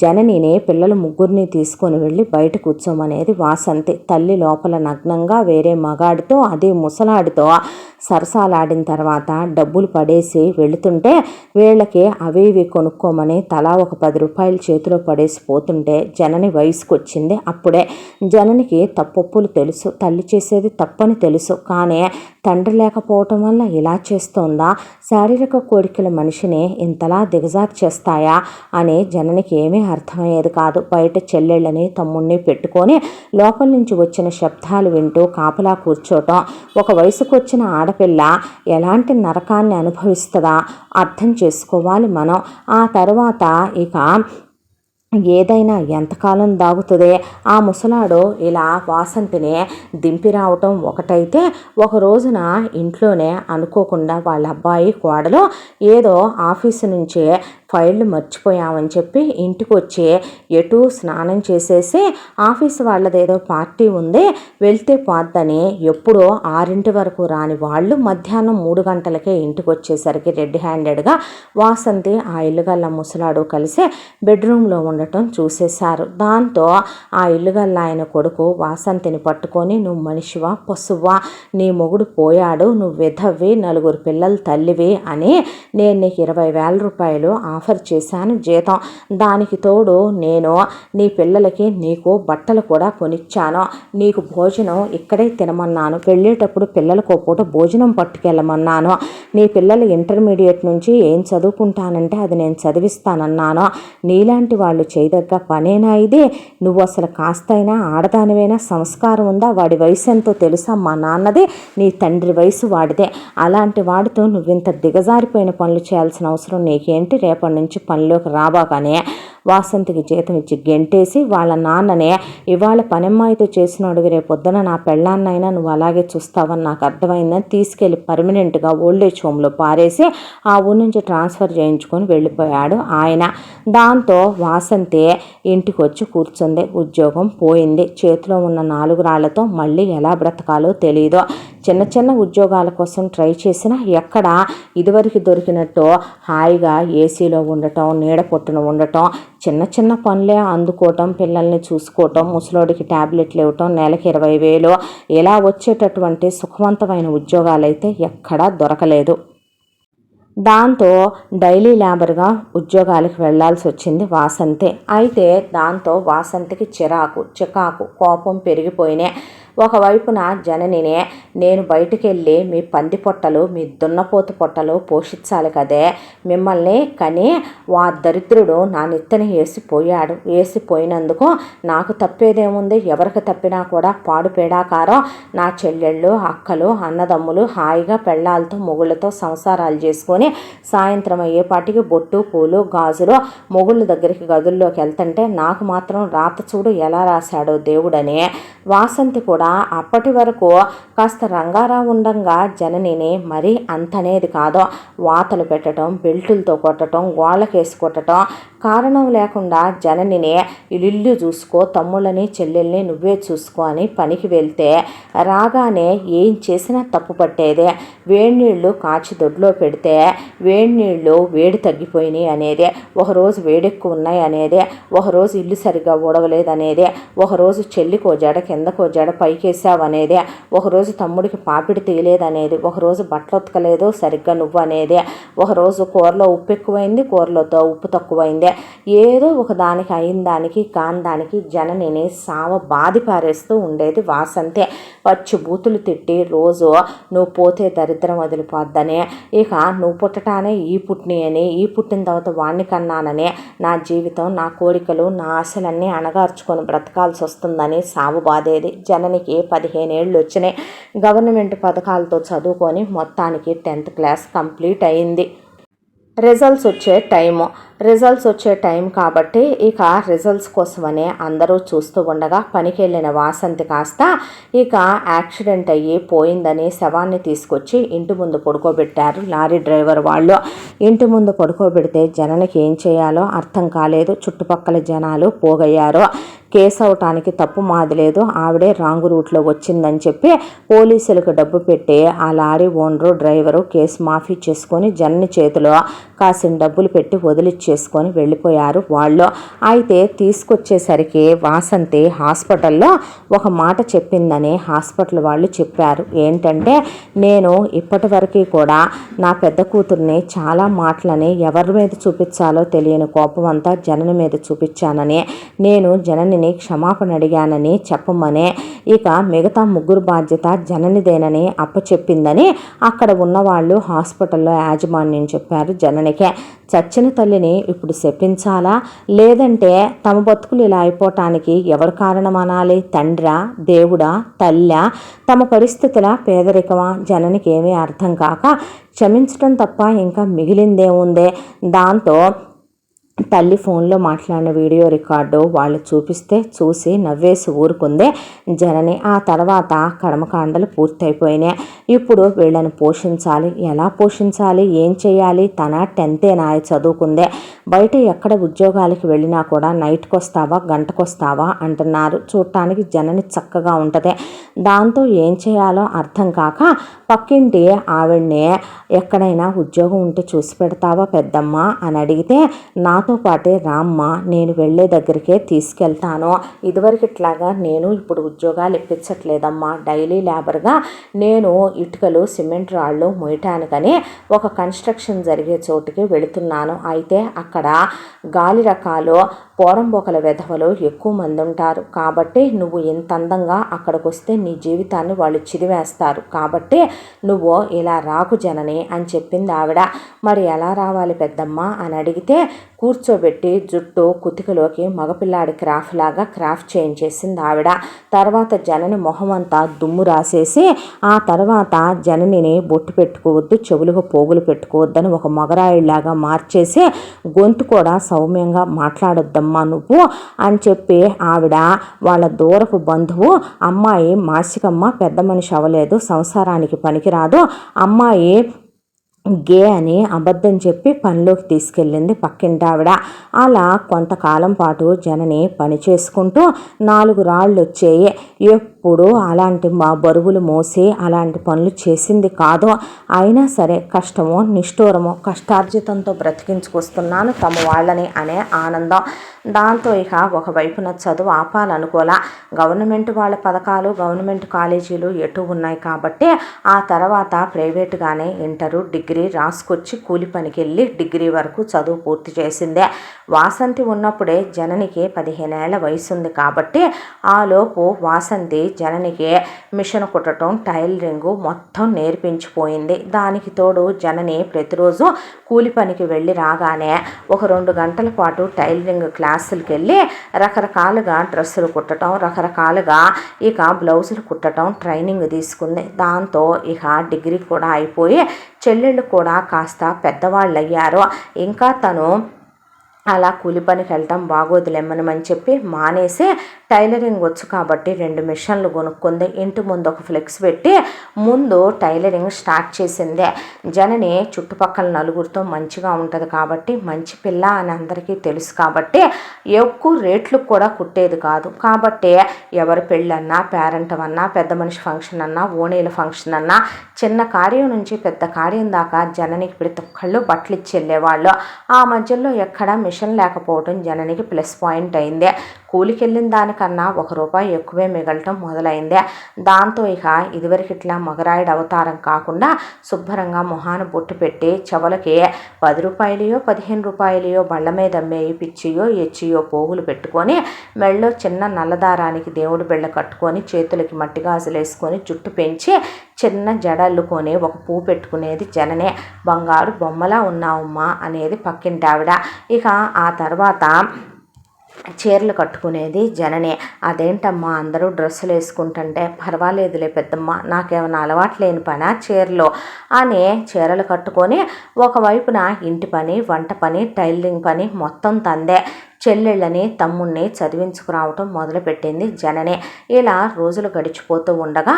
జననిని పిల్లలు 3 తీసుకొని వెళ్ళి బయట కూర్చోమనేది వాసంతి. తల్లి లోపల నగ్నంగా వేరే మగాడితో, అది ముసలాడితో సరసాలాడిన తర్వాత డబ్బులు పడేసి వెళుతుంటే వీళ్ళకి అవి ఇవి కొనుక్కోమని తలా ఒక ₹10 చేతిలో పడేసి పోతుంటే జనని వయసుకు వచ్చింది. అప్పుడే జననికి తప్పొప్పులు తెలుసు, తల్లి చేసేది తప్పని తెలుసు, కానీ తండ్రి లేకపోవటం వల్ల ఇలా చేస్తోందా, శారీరక కోరికల మనిషిని ఇంతలా దిగజారు చేస్తాయా అని జననికి ఏమీ అర్థమయ్యేది కాదు. బయట చెల్లెళ్ళని తమ్ముడిని పెట్టుకొని లోపల నుంచి వచ్చిన శబ్దాలు వింటూ కాపలా కూర్చోటం. ఒక వయసుకు వచ్చిన ఆడపిల్ల ఎలాంటి నరకాన్ని అనుభవిస్తుందా అర్థం చేసుకోవాలి మనం. ఆ తర్వాత ఇక ఏదైనా ఎంతకాలం దాగుతుందే. ఆ ముసలాడు ఇలా వాసంతిని దింపి రావటం ఒకటైతే, ఒక రోజున ఇంట్లోనే అనుకోకుండా వాళ్ళ అబ్బాయి కోడలు ఏదో ఆఫీసు నుంచే ఫైళ్ళు మర్చిపోయామని చెప్పి ఇంటికి వచ్చి ఎటు స్నానం చేసేసి ఆఫీసు వాళ్ళదేదో పార్టీ ఉంది వెళ్తే పోద్దని ఎప్పుడో 6 వరకు రాని వాళ్ళు మధ్యాహ్నం 3 గంటలకే ఇంటికి వచ్చేసరికి రెడ్ హ్యాండెడ్గా వాసంతి ఆ ఇల్లుగల్ల ముసలాడు కలిసి బెడ్రూమ్లో ఉండటం చూసేశారు. దాంతో ఆ ఇల్లుగల్ల ఆయన కొడుకు వాసంతిని పట్టుకొని, నువ్వు మనిషివా పశువా, నీ మొగుడు పోయాడు, నువ్వు విధవ్వి, 4 పిల్లల తల్లివి అని నేను నీకు ₹20,000 ఆఫర్ చేశాను జీతం. దానికి తోడు నేను నీ పిల్లలకి నీకు బట్టలు కూడా కొనిచ్చాను. నీకు భోజనం ఇక్కడే తినమన్నాను. వెళ్ళేటప్పుడు పిల్లలకు ఒక పూట భోజనం పట్టుకెళ్ళమన్నాను. నీ పిల్లలు ఇంటర్మీడియట్ నుంచి ఏం చదువుకుంటానంటే అది నేను చదివిస్తానన్నాను. నీలాంటి వాళ్ళు చేయదగ్గ పనేనా ఇది? నువ్వు అసలు కాస్తైనా ఆడదానివైనా సంస్కారం ఉందా? వాడి వయసు ఎంతో తెలుసా? మా నాన్నది, నీ తండ్రి వయసు వాడిదే. అలాంటి వాడితో నువ్వింత దిగజారిపోయిన పనులు చేయాల్సిన అవసరం నీకేంటి? రేపటి నుంచి పనిలోకి రాబాగానే వాసంతికి జీతం ఇచ్చి గెంటేసి వాళ్ళ నాన్ననే, ఇవాళ పనమ్మాయితో చేసినోడివి రేపొద్దున నా పెళ్ళాన్నైనా నువ్వు అలాగే చూస్తావని నాకు అర్థమైందని తీసుకెళ్ళి పర్మనెంట్గా ఓల్డేజ్ హోమ్లో పారేసి ఆ ఊరి నుంచి ట్రాన్స్ఫర్ చేయించుకొని వెళ్ళిపోయాడు ఆయన. దాంతో వాసంతి ఇంటికి వచ్చి కూర్చుంది. ఉద్యోగం పోయింది. చేతిలో ఉన్న 4 రాళ్లతో మళ్ళీ ఎలా బ్రతకాలో తెలియదు. చిన్న చిన్న ఉద్యోగాల కోసం ట్రై చేసినా ఎక్కడ ఇదివరకు దొరికినట్టు హాయిగా ఏసీలో ఉండటం, నీడ పొట్టున ఉండటం, చిన్న చిన్న పనులే అందుకోవటం, పిల్లల్ని చూసుకోవటం, ముసలోడికి ట్యాబ్లెట్లు ఇవ్వటం, నెలకి 20,000 ఇలా వచ్చేటటువంటి సుఖవంతమైన ఉద్యోగాలైతే ఎక్కడా దొరకలేదు. దాంతో డైలీ లేబర్గా ఉద్యోగాలకు వెళ్లాల్సి వచ్చింది వాసంతి. అయితే దాంతో వాసంతికి చికాకు కోపం పెరిగిపోయినాయి. ఒకవైపున జననినే, నేను బయటికెళ్ళి మీ పంది పొట్టలు, మీ దున్నపోతు పొట్టలు పోషించాలి కదే, మిమ్మల్ని కని వా దరిద్రుడు నా నెత్తని వేసిపోయాడు. వేసిపోయినందుకు నాకు తప్పేదేముంది? ఎవరికి తప్పినా కూడా పాడు పేడాకారం. నా చెల్లెళ్ళు, అక్కలు, అన్నదమ్ములు హాయిగా పెళ్ళాలతో మొగుళ్ళతో సంసారాలు చేసుకొని సాయంత్రం అయ్యేపాటికి బొట్టు పూలు గాజులు మొగుళ్ళ దగ్గరికి గదుల్లోకి వెళ్తుంటే నాకు మాత్రం రాత చూడు ఎలా రాశాడో దేవుడని. వాసంతి కూడా అప్పటి వరకు కాస్త రంగారా ఉండంగా జననిని మరీ అంతనేది కాదు. వాతలు పెట్టడం, బెల్టులతో కొట్టడం, గోళ్ళకేసి కొట్టడం, కారణం లేకుండా జననిని ఇల్లు చూసుకో, తమ్ముళ్ళని చెల్లెల్ని నువ్వే చూసుకో అని పనికి వెళ్తే రాగానే ఏం చేసినా తప్పు పట్టేదే. వేడినీళ్ళు కాచి దొడ్లో పెడితే వేడినీళ్ళు వేడి తగ్గిపోయినాయి అనేదే, ఒకరోజు వేడెక్కువ ఉన్నాయి అనేదే, ఒకరోజు ఇల్లు సరిగ్గా ఊడవలేదనేదే, ఒకరోజు చెల్లికో జడ కిందకో జడ పైకేసావనేదే, ఒకరోజు తమ్ముడికి పాపిడి తీయలేదనేది, ఒకరోజు బట్టలు ఉతకలేదు సరిగ్గా నువ్వు అనేదే, ఒకరోజు కూరలో ఉప్పు ఎక్కువైంది, కూరలోతో ఉప్పు తక్కువైంది. ఏదో ఒక దానికి అయిన దానికి కాని దానికి జననిని సావ బాధి పారేస్తూ ఉండేది వాసంతి. పచ్చి బూతులు తిట్టి రోజు నువ్వు పోతే దరిద్రం వదిలిపోద్దని, ఇక నువ్వు పుట్టటానే ఈ పుట్టిని అని, ఈ పుట్టిన తర్వాత వాణ్ణి కన్నానని, నా జీవితం, నా కోరికలు, నా ఆశలన్నీ అణగార్చుకొని బ్రతకాల్సి వస్తుందని సావు బాధేది. జననికి 15 ఏళ్ళు వచ్చినాయి. గవర్నమెంట్ పథకాలతో చదువుకొని మొత్తానికి 10th క్లాస్ కంప్లీట్ అయింది. రిజల్ట్స్ వచ్చే టైం కాబట్టి ఇక రిజల్ట్స్ కోసమనే అందరూ చూస్తూ ఉండగా పనికి వెళ్ళిన వాసంతి కాస్త ఇక యాక్సిడెంట్ అయ్యి పోయిందని శవాన్ని తీసుకొచ్చి ఇంటి ముందు పడుకోబెట్టారు లారీ డ్రైవర్ వాళ్ళు. ఇంటి ముందు పడుకోబెడితే జననికి ఏం చేయాలో అర్థం కాలేదు. చుట్టుపక్కల జనాలు పోగయ్యారు. కేసు అవటానికి తప్పు మాది లేదు, ఆవిడే రాంగు రూట్లో వచ్చిందని చెప్పి పోలీసులకు డబ్బు పెట్టి ఆ లారీ ఓనరు డ్రైవరు కేసు మాఫీ చేసుకొని జనని చేతిలో కాసిన డబ్బులు పెట్టి వదిలిచ్చేసుకొని వెళ్ళిపోయారు వాళ్ళు. అయితే తీసుకొచ్చేసరికి వాసంతి హాస్పిటల్లో ఒక మాట చెప్పిందని హాస్పిటల్ వాళ్ళు చెప్పారు. ఏంటంటే, నేను ఇప్పటి వరకు కూడా నా పెద్ద కూతుర్ని చాలా మాటలని ఎవరి మీద చూపించాలో తెలియని కోపం అంతా జనని మీద చూపించానని, నేను జననిని క్షమాపణ అడిగానని చెప్పమనే, ఇక మిగతా 3 బాధ్యత జననిదేనని అప్పచెప్పిందని అక్కడ ఉన్నవాళ్ళు హాస్పిటల్లో యాజమాన్యం చెప్పారు జననికే. చచ్చిన తల్లిని ఇప్పుడు శపించాలా, లేదంటే తమ బతుకులు ఇలా అయిపోవటానికి ఎవరు కారణం అనాలి? తండ్రా, దేవుడా, తల్లా? తమ పరిస్థితుల పేదరికమా? జననికి ఏమీ అర్థం కాక క్షమించడం తప్ప ఇంకా మిగిలిందేముందే. దాంతో తల్లి ఫోన్లో మాట్లాడిన వీడియో రికార్డు వాళ్ళు చూసి నవ్వేసి ఊరుకుందే జనని. ఆ తర్వాత కర్మకాండలు పూర్తయిపోయినాయి. ఇప్పుడు వీళ్ళని పోషించాలి. ఎలా పోషించాలి, ఏం చేయాలి? తన 10th నాయ చదువుకుందే. బయట ఎక్కడ ఉద్యోగాలకి వెళ్ళినా కూడా నైట్కి వస్తావా, గంటకు వస్తావా అంటున్నారు. చూడటానికి జనని చక్కగా ఉంటుంది. దాంతో ఏం చేయాలో అర్థం కాక పక్కింటి ఆవిడ్ని, ఎక్కడైనా ఉద్యోగం ఉంటే చూసి పెడతావా పెద్దమ్మ అని అడిగితే, నాతో నాతో పాటే రామ్మ, నేను వెళ్ళే దగ్గరికే తీసుకెళ్తాను. ఇదివరకిట్లాగా నేను ఇప్పుడు ఉద్యోగాలు ఇప్పించట్లేదమ్మా. డైలీ లేబర్గా నేను ఇటుకలు సిమెంట్ రాళ్ళు మోయటానికని ఒక కన్స్ట్రక్షన్ జరిగే చోటుకి వెళుతున్నాను. అయితే అక్కడ గాలి రకాలు పోరంబొకల వెధవలు ఎక్కువ మంది ఉంటారు. కాబట్టి నువ్వు ఇంత అందంగా అక్కడికి వస్తే నీ జీవితాన్ని వాళ్ళు చిదివేస్తారు. కాబట్టి నువ్వు ఇలా రాకు జనని అని చెప్పింది ఆవిడ. మరి ఎలా రావాలి పెద్దమ్మ అని అడిగితే కూర్చోబెట్టి జుట్టు కుతికలోకి మగపిల్లాడి క్రాఫ్ట్ లాగా క్రాఫ్ట్ చేయించేసింది ఆవిడ. తర్వాత జనని మొహం అంతా దుమ్ము రాసేసి ఆ తర్వాత జననిని బొట్టు పెట్టుకోవద్దు, చెవులకు పోగులు పెట్టుకోవద్దని ఒక మగరాయిలాగా మార్చేసి గొంతు కూడా సౌమ్యంగా మాట్లాడొద్దమ్మా నువ్వు అని చెప్పి ఆవిడ వాళ్ళ దూరపు బంధువు, అమ్మాయి మాసికమ్మ పెద్ద మనిషి అవ్వలేదు, సంసారానికి పనికిరాదు, అమ్మాయి గే అని అబద్ధం చెప్పి పనిలోకి తీసుకెళ్ళింది పక్కింటి ఆవిడ. అలా కొంతకాలం పాటు జనని పని చేసుకుంటూ 4 రాళ్ళు వచ్చాయి. ఎప్పుడు అలాంటి బరువులు మోసి అలాంటి పనులు చేసింది కాదు. అయినా సరే కష్టమో నిష్ఠూరమో కష్టార్జితంతో బ్రతికించుకొస్తున్నాను తమ వాళ్ళని అనే ఆనందం. దాంతో ఇక ఒకవైపున చదువు ఆపాలనుకోలా. గవర్నమెంట్ వాళ్ళ పథకాలు గవర్నమెంట్ కాలేజీలు ఎటు ఉన్నాయి కాబట్టి ఆ తర్వాత ప్రైవేటుగానే ఇంటరు డిగ్రీ రాసుకొచ్చి కూలి పనికి వెళ్ళి డిగ్రీ వరకు చదువు పూర్తి చేసిందే. వాసంతి ఉన్నప్పుడే జననికి 15 ఏళ్ల వయసు ఉంది కాబట్టి ఆలోపు వాసంతి జననికి మిషన్ కుట్టడం టైలరింగు మొత్తం నేర్పించిపోయింది. దానికి తోడు జనని ప్రతిరోజు కూలి పనికి వెళ్ళి రాగానే ఒక 2 గంటల పాటు టైలరింగ్ క్లాసులకు వెళ్ళి రకరకాలుగా డ్రెస్సులు కుట్టడం, రకరకాలుగా ఇక బ్లౌజులు కుట్టడం ట్రైనింగ్ తీసుకుంది. దాంతో ఇక డిగ్రీ కూడా అయిపోయి చెల్లెళ్ళు కూడా కాస్త పెద్దవాళ్ళు అయ్యారు. ఇంకా తను అలా కూలి పనికి వెళ్ళటం బాగోదులేమ్మనమని చెప్పి మానేసి టైలరింగ్ వచ్చు కాబట్టి 2 మిషన్లు కొనుక్కుంది. ఇంటి ముందు ఒక ఫ్లెక్స్ పెట్టి ముందు టైలరింగ్ స్టార్ట్ చేసిందే. జనని చుట్టుపక్కల నలుగురితో మంచిగా ఉంటుంది కాబట్టి మంచి పిల్ల అని అందరికీ తెలుసు కాబట్టి ఎక్కువ రేట్లు కూడా కుట్టేది కాదు. కాబట్టి ఎవరి పెళ్ళన్నా పేరెంట్ అన్నా పెద్ద మనిషి ఫంక్షన్ అన్నా ఓణీల ఫంక్షన్ అన్నా చిన్న కార్యం నుంచి పెద్ద కార్యం దాకా జననికి ప్రతి ఒక్కళ్ళు బట్టలు ఇచ్చి వెళ్ళేవాళ్ళు. ఆ మధ్యలో ఎక్కడ మిషన్ లేకపోవడం జననికి ప్లస్ పాయింట్ అయిందే. కూలికి వెళ్ళిన దానికన్నా ₹1 ఎక్కువే మిగలటం మొదలైందే. దాంతో ఇక ఇదివరకు ఇట్లా మగరాయుడు అవతారం కాకుండా శుభ్రంగా మొహాన బొట్టు పెట్టి చెవులకి ₹10 ₹15 బళ్ళ మీద అమ్మేయి పిచ్చియో ఎచ్చియో పోగులు పెట్టుకొని మెళ్ళో చిన్న నల్లదారానికి దేవుడి బిళ్ళ కట్టుకొని చేతులకి మట్టి గాజులు వేసుకొని జుట్టు పెంచి చిన్న జడల్లుకొని ఒక పువ్వు పెట్టుకునేది జననే. బంగారు బొమ్మలా ఉన్నావమ్మా అనేది పక్కింటి ఆవిడ. ఇక ఆ తర్వాత చీరలు కట్టుకునేది జననే. అదేంటమ్మా అందరూ డ్రెస్సులు వేసుకుంటుంటే పర్వాలేదులే పెద్దమ్మ, నాకేమైనా అలవాటు లేని పనా చీరలు అని చీరలు కట్టుకొని ఒకవైపున ఇంటి పని వంట పని టైలరింగ్ పని మొత్తం తందే. చెల్లెళ్ళని తమ్ముణ్ణి చదివించుకురావటం మొదలుపెట్టింది జననే. ఇలా రోజులు గడిచిపోతూ ఉండగా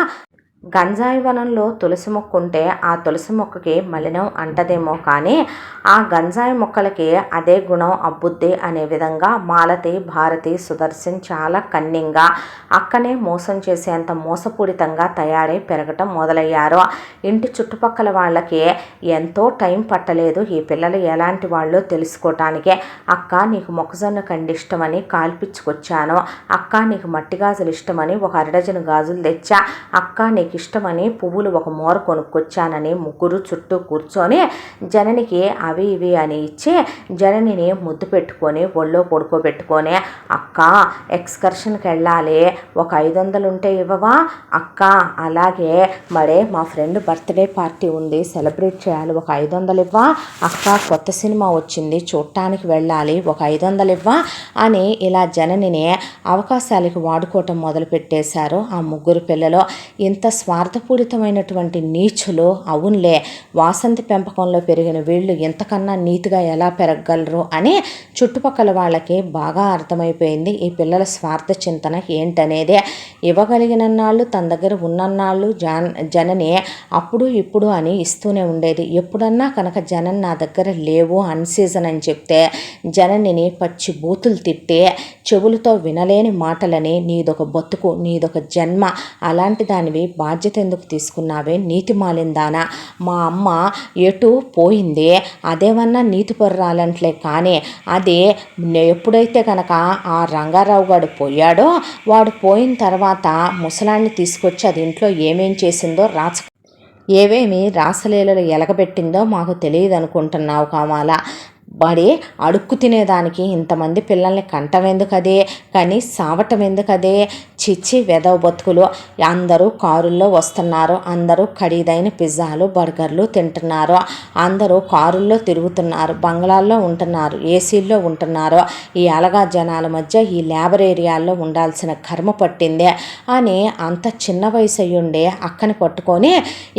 గంజాయి వనంలో తులసి మొక్క ఉంటే ఆ తులసి మొక్కకి మలినం అంటదేమో కానీ ఆ గంజాయి మొక్కలకి అదే గుణం అబ్బుద్ది అనే విధంగా మాలతి భారతి సుదర్శన్ చాలా కన్నింగా అక్కనే మోసం చేసేంత మోసపూరితంగా తయారై పెరగటం మొదలయ్యారు. ఇంటి చుట్టుపక్కల వాళ్ళకి ఎంతో టైం పట్టలేదు ఈ పిల్లలు ఎలాంటి వాళ్ళో తెలుసుకోవటానికే. అక్క నీకు మొక్కజొన్న కండి ఇష్టమని కాల్పించుకొచ్చాను, అక్క నీకు మట్టి గాజులు ఇష్టమని ఒక 1 డజను గాజులు తెచ్చా, అక్క నీకు ఇష్టమని పువ్వులు ఒక మోర కొనుక్కొచ్చానని ముగ్గురు చుట్టూ కూర్చొని జననికి అవి ఇవి అని ఇచ్చి జననిని ముద్దు పెట్టుకొని ఒళ్ళో పడుకోబెట్టుకొని అక్క ఎక్స్కర్షన్కి వెళ్ళాలి, ఒక 500 ఉంటే ఇవ్వవా అక్క, అలాగే మరే మా ఫ్రెండ్ బర్త్డే పార్టీ ఉంది సెలబ్రేట్ చేయాలి, ఒక 500 ఇవ్వా అక్క, కొత్త సినిమా వచ్చింది చూడటానికి వెళ్ళాలి, ఒక 500 ఇవ్వా అని ఇలా జననిని అవకాశాలకు వాడుకోవటం మొదలుపెట్టేశారు ఆ ముగ్గురు పిల్లలు. ఇంత స్వార్థపూరితమైనటువంటి నీచులు అవునులే, వాసంతి పెంపకంలో పెరిగిన వీళ్ళు ఇంతకన్నా నీతిగా ఎలా పెరగగలరు అని చుట్టుపక్కల వాళ్ళకి బాగా అర్థమైపోయింది ఈ పిల్లల స్వార్థ చింతన ఏంటనేదే. ఇవ్వగలిగినన్నాళ్ళు తన దగ్గర ఉన్నన్నాళ్ళు జనని అప్పుడు ఇప్పుడు అని ఇస్తూనే ఉండేది. ఎప్పుడన్నా కనుక జనన్ నా దగ్గర లేవు అన్సీజన్ అని చెప్తే జననిని పచ్చి బూతులు తిట్టి చెవులతో వినలేని మాటలని నీదొక బతుకు నీదొక జన్మ అలాంటి దానివి బాధ్యత ఎందుకు తీసుకున్నావే నీతి మాలిందానా? మా అమ్మ ఎటు పోయింది, అదేమన్నా నీతి పొర్రాలంట్లే కానీ అది ఎప్పుడైతే కనుక ఆ రంగారావు గారు పోయాడో, వాడు పోయిన తర్వాత ముసలాన్ని తీసుకొచ్చి అది ఇంట్లో ఏమేం చేసిందో ఏవేమి రాసలీలలు ఎలగబెట్టిందో మాకు తెలియదు అనుకుంటున్నావు కావాలా? వాడి అడుక్కు తినేదానికి ఇంతమంది పిల్లల్ని కంటం ఎందుకదే, కానీ సావటం ఎందుకదే? చిచ్చి వెదవ బతుకులు. అందరూ కారుల్లో వస్తున్నారు, అందరూ ఖరీదైన పిజ్జాలు బర్గర్లు తింటున్నారు, అందరూ కారుల్లో తిరుగుతున్నారు, బంగ్లాల్లో ఉంటున్నారు, ఏసీల్లో ఉంటున్నారు. ఈ అలగా జనాల మధ్య ఈ లేబర్ ఏరియాల్లో ఉండాల్సిన కర్మ పట్టిందే అని అంత చిన్న వయసు అయ్యుండే అక్కని పట్టుకొని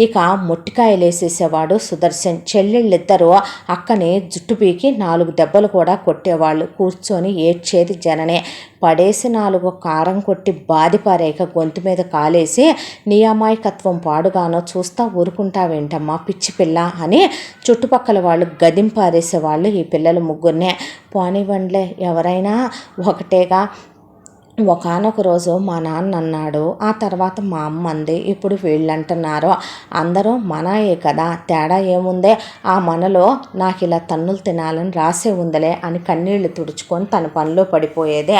ఇక మొట్టికాయలు వేసేసేవాడు సుదర్శన్. చెల్లెళ్ళిద్దరూ అక్కని జుట్టు పీకి 4 దెబ్బలు కూడా కొట్టేవాళ్ళు. కూర్చొని ఏడ్చేది జననే. పడేసి 4 కారం కొట్టి బాధిపారేక గొంతు మీద కాలేసి, నీ అమాయకత్వం పాడుగానో చూస్తా ఊరుకుంటావేంటమ్మా పిచ్చి పిల్ల అని చుట్టుపక్కల వాళ్ళు గదింపారేసేవాళ్ళు ఈ పిల్లలు ముగ్గురినే. పోనివ్వండిలే, ఎవరైనా ఒకటేగా. ఒకానొక రోజు మా నాన్న అన్నాడు, ఆ తర్వాత మా అమ్మ అంది, ఇప్పుడు వీళ్ళు అంటున్నారు. అందరూ మనాయే కదా, తేడా ఏముందే? ఆ మనలో నాకు ఇలా తన్నులు తినాలని రాసే ఉందలే అని కన్నీళ్లు తుడుచుకొని తన పనిలో పడిపోయేదే.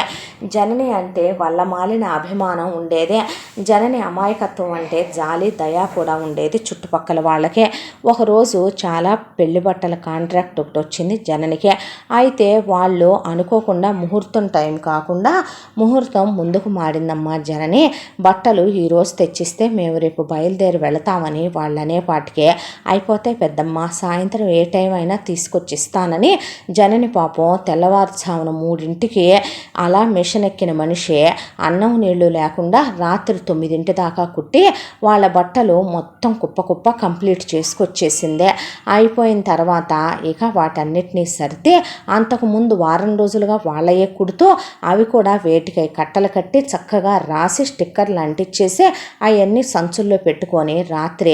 జనని అంటే వాళ్ళ మాలిన అభిమానం ఉండేదే. జనని అమాయకత్వం అంటే జాలి దయ కూడా ఉండేది చుట్టుపక్కల వాళ్ళకే. ఒకరోజు చాలా పెళ్లి బట్టల కాంట్రాక్ట్ ఒకటి వచ్చింది జననికి. అయితే వాళ్ళు అనుకోకుండా ముహూర్తం టైం కాకుండా ముహూర్తం ముందుకు మారిందమ్మా జనని. బట్టలు ఈరోజు తెచ్చిస్తే మేము రేపు బయలుదేరి వెళతామని వాళ్ళనే పాటికే అయిపోతే పెద్దమ్మ, సాయంత్రం ఏ టైం అయినా తీసుకొచ్చిస్తానని జనని పాపం తెల్లవారుజామున 3ంటికి అలా మిషన్ ఎక్కిన మనిషి అన్నం నీళ్లు లేకుండా రాత్రి 9 దాకా కుట్టి వాళ్ళ బట్టలు మొత్తం కుప్ప కంప్లీట్ చేసుకొచ్చేసిందే. అయిపోయిన తర్వాత ఇక వాటన్నిటినీ సరితే అంతకుముందు వారం రోజులుగా వాళ్ళయే కుడుతూ అవి కూడా వేటికై కట్టలు కట్టి చక్కగా రాసి స్టిక్కర్లు అంటించేసి అవన్నీ సంచుల్లో పెట్టుకొని రాత్రి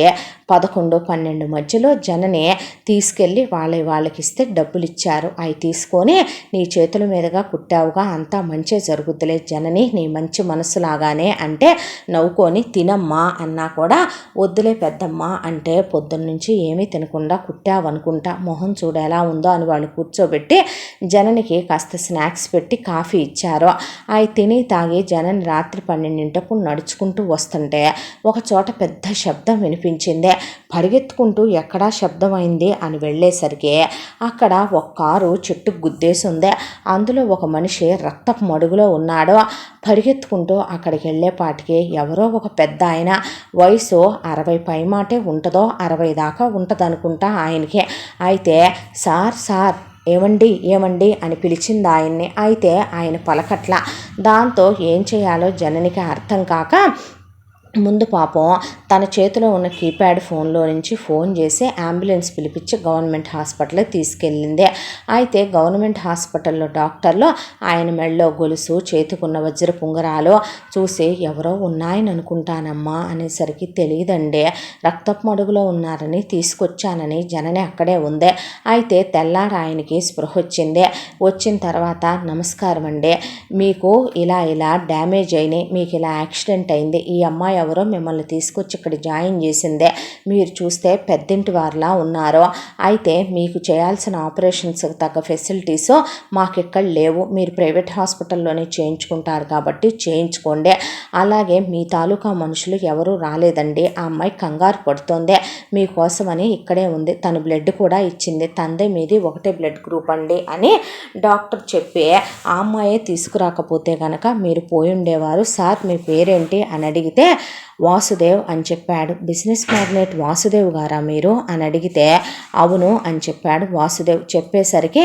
11-12 మధ్యలో జనని తీసుకెళ్ళి వాళ్ళకి ఇస్తే డబ్బులు ఇచ్చారు. అవి తీసుకొని, నీ చేతుల మీదుగా కుట్టావుగా, అంతా మంచి జరుగుతులే జనని, నీ మంచి మనసులాగానే అంటే నవ్వుకొని తినమ్మా అన్నా కూడా వద్దులే పెద్దమ్మ అంటే పొద్దున్నుంచి ఏమీ తినకుండా కుట్టావనుకుంటా, మొహం చూడు ఎలా ఉందో అని వాళ్ళు కూర్చోబెట్టి జననికి కాస్త స్నాక్స్ పెట్టి కాఫీ ఇచ్చారు. అవి తిని తాగి జనని రాత్రి 12 నడుచుకుంటూ వస్తుంటే ఒక చోట పెద్ద శబ్దం వినిపించింది. పరిగెత్తుకుంటూ ఎక్కడా శబ్దం అయింది అని వెళ్ళేసరికి అక్కడ ఒక కారు చెట్టుకు గుద్దేసి ఉంది. అందులో ఒక మనిషి రక్తపు మడుగులో ఉన్నాడు. పరిగెత్తుకుంటూ అక్కడికి వెళ్ళేపాటికి ఎవరో ఒక పెద్ద ఆయన, వయసు 60 పైమాటే ఉంటుందో 60 దాకా ఉంటుందనుకుంటా ఆయనకి. అయితే సార్ ఏమండి అని పిలిచింది ఆయన్ని. అయితే ఆయన పలకట్ల. దాంతో ఏం చేయాలో జననికి అర్థం కాక ముందు పాపం తన చేతిలో ఉన్న కీప్యాడ్ ఫోన్లో నుంచి ఫోన్ చేసి అంబులెన్స్ పిలిపించి గవర్నమెంట్ హాస్పిటల్కి తీసుకెళ్ళింది. అయితే గవర్నమెంట్ హాస్పిటల్లో డాక్టర్లు ఆయన మెడలో గొలుసు, చేతికున్న వజ్ర పుంగరాలు చూసి ఎవరో ఉన్నాయని అనుకుంటానమ్మా అనేసరికి తెలియదండి, రక్తపు మడుగులో ఉన్నారని తీసుకొచ్చానని జనని అక్కడే ఉంది. అయితే తెల్లారి ఆయనకి స్పృహ వచ్చింది. వచ్చిన తర్వాత నమస్కారం అండి, మీకు ఇలా డ్యామేజ్ అయినాయి, మీకు ఇలా యాక్సిడెంట్ అయింది, ఈ అమ్మాయి ఎవరో మిమ్మల్ని తీసుకొచ్చి ఇక్కడ జాయిన్ చేసిందే, మీరు చూస్తే పెద్దింటి వారిలా ఉన్నారు, అయితే మీకు చేయాల్సిన ఆపరేషన్స్కి తగ్గ ఫెసిలిటీస్ మాకు ఇక్కడ లేవు, మీరు ప్రైవేట్ హాస్పిటల్లోనే చేయించుకుంటారు కాబట్టి చేయించుకోండి, అలాగే మీ తాలూకా మనుషులు ఎవరూ రాలేదండి, ఆ అమ్మాయి కంగారు పడుతోంది, మీకోసమని ఇక్కడే ఉంది, తను బ్లడ్ కూడా ఇచ్చింది, తందే మీది ఒకటే బ్లడ్ గ్రూప్ అండి అని డాక్టర్ చెప్పి ఆ అమ్మాయే తీసుకురాకపోతే కనుక మీరు పోయి ఉండేవారు, సార్ మీ పేరేంటి అని అడిగితే వాసుదేవ్ అని చెప్పాడు. బిజినెస్ మ్యాగ్నెట్ వాసుదేవ్ గారా మీరు అని అడిగితే అవును అని చెప్పాడు వాసుదేవ్. చెప్పేసరికి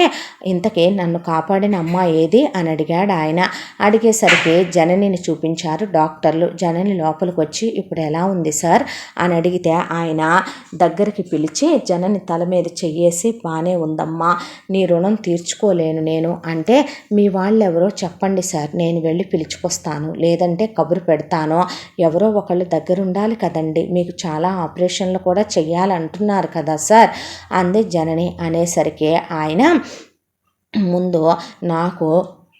ఇంతకీ నన్ను కాపాడిన అమ్మ ఏది అని అడిగాడు ఆయన. అడిగేసరికి జననిని చూపించారు డాక్టర్లు. జనని లోపలికి వచ్చి ఇప్పుడు ఎలా ఉంది సార్ అని అడిగితే ఆయన దగ్గరికి పిలిచి జనని తల మీద చెయ్యేసి బాగానే ఉందమ్మా, నీ రుణం తీర్చుకోలేను నేను, అంటే మీ వాళ్ళెవరో చెప్పండి సార్, నేను వెళ్ళి పిలుచుకొస్తాను, లేదంటే కబురు పెడతాను, ఎవరో ఒకళ్ళు దగ్గర ఉండాలి కదండి, మీకు చాలా ఆపరేషన్లు కూడా చెయ్యాలంటున్నారు కదా సార్ అంది జనని. అనేసరికి ఆయన ముందు నాకు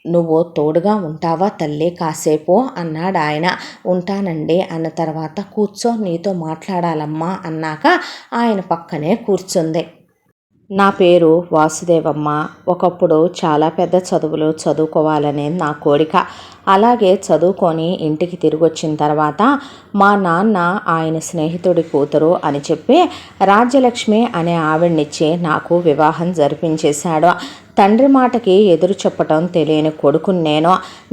నువ్వు తోడుగా ఉంటావా తల్లి కాసేపు అన్నాడు ఆయన. ఉంటానండి అన్న తర్వాత కూర్చో నీతో మాట్లాడాలమ్మా అన్నాక ఆయన పక్కనే కూర్చుంది. నా పేరు వాసుదేవమ్మ. ఒకప్పుడు చాలా పెద్ద చదువులు చదువుకోవాలనే నా కోరిక. అలాగే చదువుకొని ఇంటికి తిరిగి వచ్చిన తర్వాత మా నాన్న ఆయన స్నేహితుడి కూతురు అని చెప్పి రాజ్యలక్ష్మి అనే ఆవిడనిచ్చి నాకు వివాహం జరిపించేశాడు. తండ్రి మాటకి ఎదురు చెప్పటం తెలియని కొడుకుని నేను.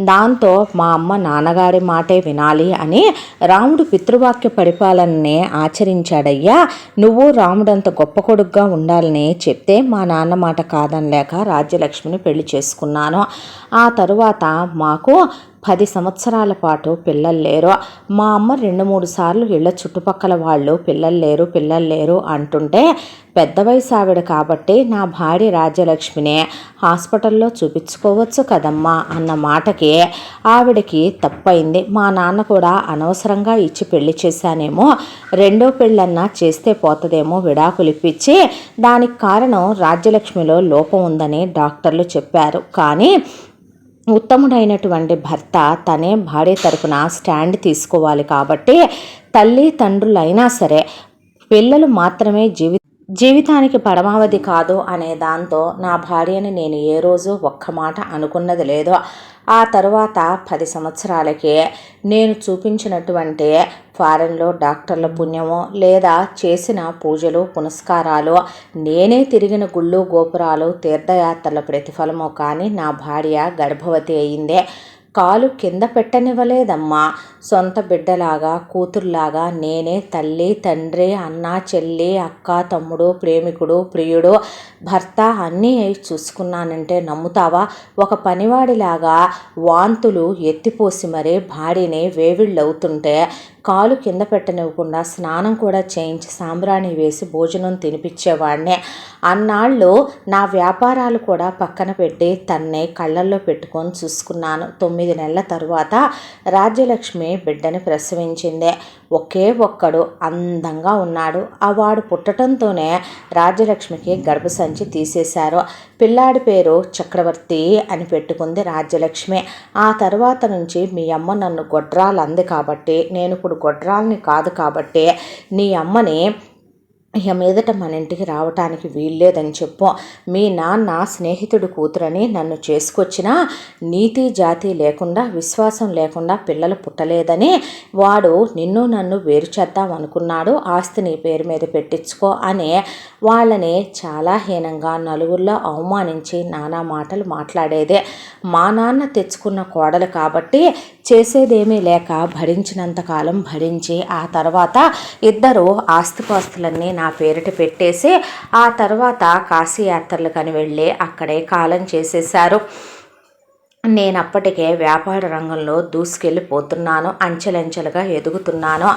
దాంతో మా అమ్మ నాన్నగారి మాటే వినాలి అని రాముడు పితృవాక్య పరిపాలనని ఆచరించాడయ్యా. నువ్వు రాముడంత గొప్ప కొడుకుగా ఉండాలని చెప్తే మా నాన్న మాట కాదనలేక రాజ్యలక్ష్మిని పెళ్లి చేసుకున్నాను. ఆ తరువాత మాకు 10 సంవత్సరాల పాటు పిల్లలు లేరు. మా అమ్మ 2-3 సార్లు ఇళ్ళ చుట్టుపక్కల వాళ్ళు పిల్లలు లేరు అంటుంటే పెద్ద వయసు ఆవిడ కాబట్టి నా భార్య రాజ్యలక్ష్మినే హాస్పిటల్లో చూపించుకోవచ్చు కదమ్మా అన్న మాటకి ఆవిడకి తప్పైంది. మా నాన్న కూడా అనవసరంగా ఇచ్చి పెళ్లి చేశానేమో, రెండో పెళ్ళన్నా చేస్తే పోతుందేమో విడాకులు ఇప్పించి, దానికి కారణం రాజ్యలక్ష్మిలో లోపం ఉందని డాక్టర్లు చెప్పారు. కానీ ఉత్తముడైనటువంటి భర్త తనే భార్య తరపున స్టాండ్ తీసుకోవాలి కాబట్టి తల్లి తండ్రులైనా సరే పిల్లలు మాత్రమే జీవితానికి పరమావధి కాదు అనే దాంతో నా భార్యని నేను ఏ రోజు ఒక్క మాట అనుకున్నది లేదు. ఆ తరువాత 10 సంవత్సరాలకే నేను చూపించినటువంటి ఫారెన్లో డాక్టర్ల పుణ్యమో లేదా చేసిన పూజలు పునస్కారాలు, నేనే తిరిగిన గుళ్ళు గోపురాలు తీర్థయాత్రల ప్రతిఫలమో కానీ నా భార్య గర్భవతి అయిందే. కాలు కింద పెట్టనివ్వలేదమ్మా. సొంత బిడ్డలాగా కూతురులాగా నేనే తల్లి తండ్రి అన్న చెల్లి అక్క తమ్ముడు ప్రేమికుడు ప్రియుడు భర్త అన్నీ చూసుకున్నానంటే నమ్ముతావా? ఒక పనివాడిలాగా వాంతులు ఎత్తిపోసి మరీ భార్యని వేవిళ్ళవుతుంటే కాలు కింద పెట్టనివ్వకుండా స్నానం కూడా చేయించి సాంబ్రాణి వేసి భోజనం తినిపించేవాడినే. అన్నాళ్ళు నా వ్యాపారాలు కూడా పక్కన పెట్టి తన్నే కళ్ళల్లో పెట్టుకొని చూసుకున్నాను. 9 నెలల తరువాత రాజ్యలక్ష్మి బిడ్డని ప్రసవించిందే. ఒకే ఒక్కడు అందంగా ఉన్నాడు. వాడు పుట్టడంతోనే రాజ్యలక్ష్మికి గర్భసంచి తీసేశారు. పిల్లాడి పేరు చక్రవర్తి అని పెట్టుకుంది రాజ్యలక్ష్మి. ఆ తర్వాత నుంచి మీ అమ్మ నన్ను గొడ్రాలు అంది కాబట్టి, నేను ఇప్పుడు గొడ్రాల్ని కాదు కాబట్టి నీ అమ్మని ఇక మీదట మన ఇంటికి రావటానికి వీల్లేదని చెప్పు. మీ నాన్న స్నేహితుడు కూతురని నన్ను చేసుకొచ్చినా నీతి జాతి లేకుండా విశ్వాసం లేకుండా పిల్లలు పుట్టలేదని వాడు నిన్ను నన్ను వేరు చేద్దాం అనుకున్నాడు. ఆస్తి నీ పేరు మీద పెట్టించుకో అని వాళ్ళని చాలా హీనంగా నలుగురిలో అవమానించి నానా మాటలు మాట్లాడేదే. మా నాన్న తెచ్చుకున్న కోడలు కాబట్టి చేసేదేమీ లేక భరించినంతకాలం భరించి ఆ తర్వాత ఇద్దరు ఆస్తిపాస్తులన్నీ నా పేరిట పెట్టేసి ఆ తర్వాత కాశీయాత్రలకని వెళ్ళి అక్కడే కాలం చేసేశారు. నేను అప్పటికే వ్యాపార రంగంలో దూసుకెళ్ళిపోతున్నాను. అంచెలంచెలుగా ఎదుగుతున్నాను.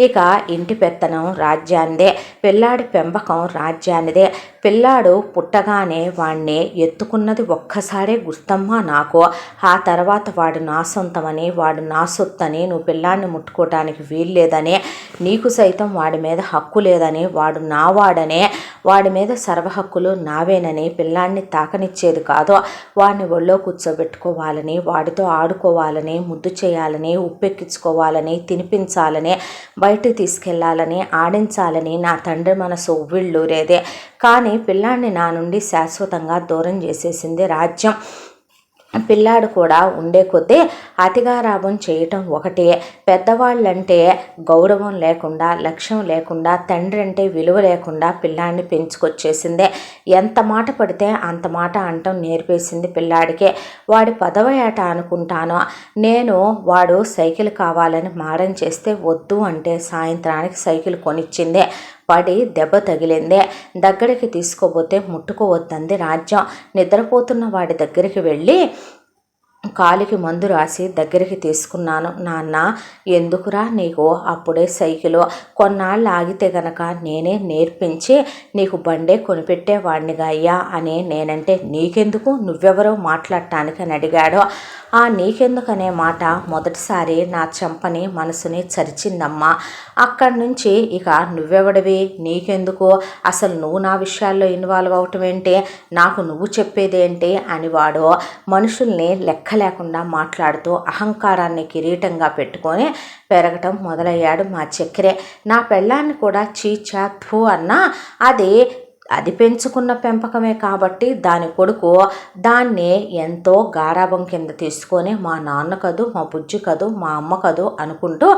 ఇక ఇంటి పెత్తనం రాజ్యానిదే, పిల్లాడి పెంపకం రాజ్యానిదే. పిల్లాడు పుట్టగానే వాణ్ణి ఎత్తుకున్నది ఒక్కసారే గుర్తమ్మా నాకు. ఆ తర్వాత వాడు నా సొంతమని వాడు నా సొత్తని నువ్వు పిల్లాడిని ముట్టుకోవటానికి వీల్లేదని, నీకు సైతం వాడి మీద హక్కు లేదని, వాడు నా వాడనే, వాడి మీద సర్వ హక్కులు నావేనని, పిల్లాడిని తాకనిచ్చేది కాదు, వాడిని ఒళ్ళో కూర్చోబెట్టుకోవాలని, వాడితో ఆడుకోవాలని, ముద్దు చేయాలని, ఉప్పెక్కించుకోవాలని, తినిపించాలని, బయటకు తీసుకెళ్లాలని, ఆడించాలని నా తండ్రి మనసు ఉవ్విళ్ళూరేదే. కానీ పిల్లాడిని నా నుండి శాశ్వతంగా దూరం చేసేసింది రాజ్యం. పిల్లాడు కూడా ఉండే కొద్దీ అతిగారాభం చేయటం ఒకటే. పెద్దవాళ్ళంటే గౌరవం లేకుండా లక్ష్యం లేకుండా తండ్రి అంటే విలువ లేకుండా పిల్లాడిని పెంచుకొచ్చేసిందే. ఎంత మాట పడితే అంత మాట అంటం నేర్పేసింది పిల్లాడికే. వాడి 10వ ఏట అనుకుంటాను నేను వాడు సైకిల్ కావాలని మారం చేస్తే వద్దు అంటే సాయంత్రానికి సైకిల్ కొనిచ్చిందే. పడి దెబ్బ తగిలిందే. దగ్గరికి తీసుకోబోతే ముట్టుకోవద్దంది రాజ్యం. నిద్రపోతున్న వాడి దగ్గరికి వెళ్ళి కాలికి మందు రాసి దగ్గరికి తీసుకున్నాను. నాన్న, ఎందుకురా నీకు అప్పుడే సైకిలు? కొన్నాళ్ళు ఆగితే గనక నేనే నేర్పించి నీకు బండే కొనిపెట్టేవాడినిగా అయ్యా అని నేనంటే నీకెందుకు, నువ్వెవరో మాట్లాడటానికి అని అడిగాడు. ఆ నీకెందుకనే మాట మొదటిసారి నా చెంపని మనసుని చరిచిందమ్మా. అక్కడి నుంచి ఇక నువ్వెవడివి, నీకెందుకు, అసలు నువ్వు నా విషయాల్లో ఇన్వాల్వ్ అవటం ఏంటి, నాకు నువ్వు చెప్పేదేంటి అని వాడు మనుషుల్ని లెక్క లేకుండా మాట్లాడుతూ అహంకారాన్ని కిరీటంగా పెట్టుకొని పెరగటం మొదలయ్యాడు మా చక్కెరే. నా పెళ్ళాన్ని కూడా చీచా థూ అన్నా అది పెంచుకున్న పెంపకమే కాబట్టి దాని కొడుకు దాన్ని ఎంతో గారాబం కింద తీసుకొని మా నాన్న కదూ, మా బుజ్జి కదూ, మా అమ్మ కదూ అనుకుంటూ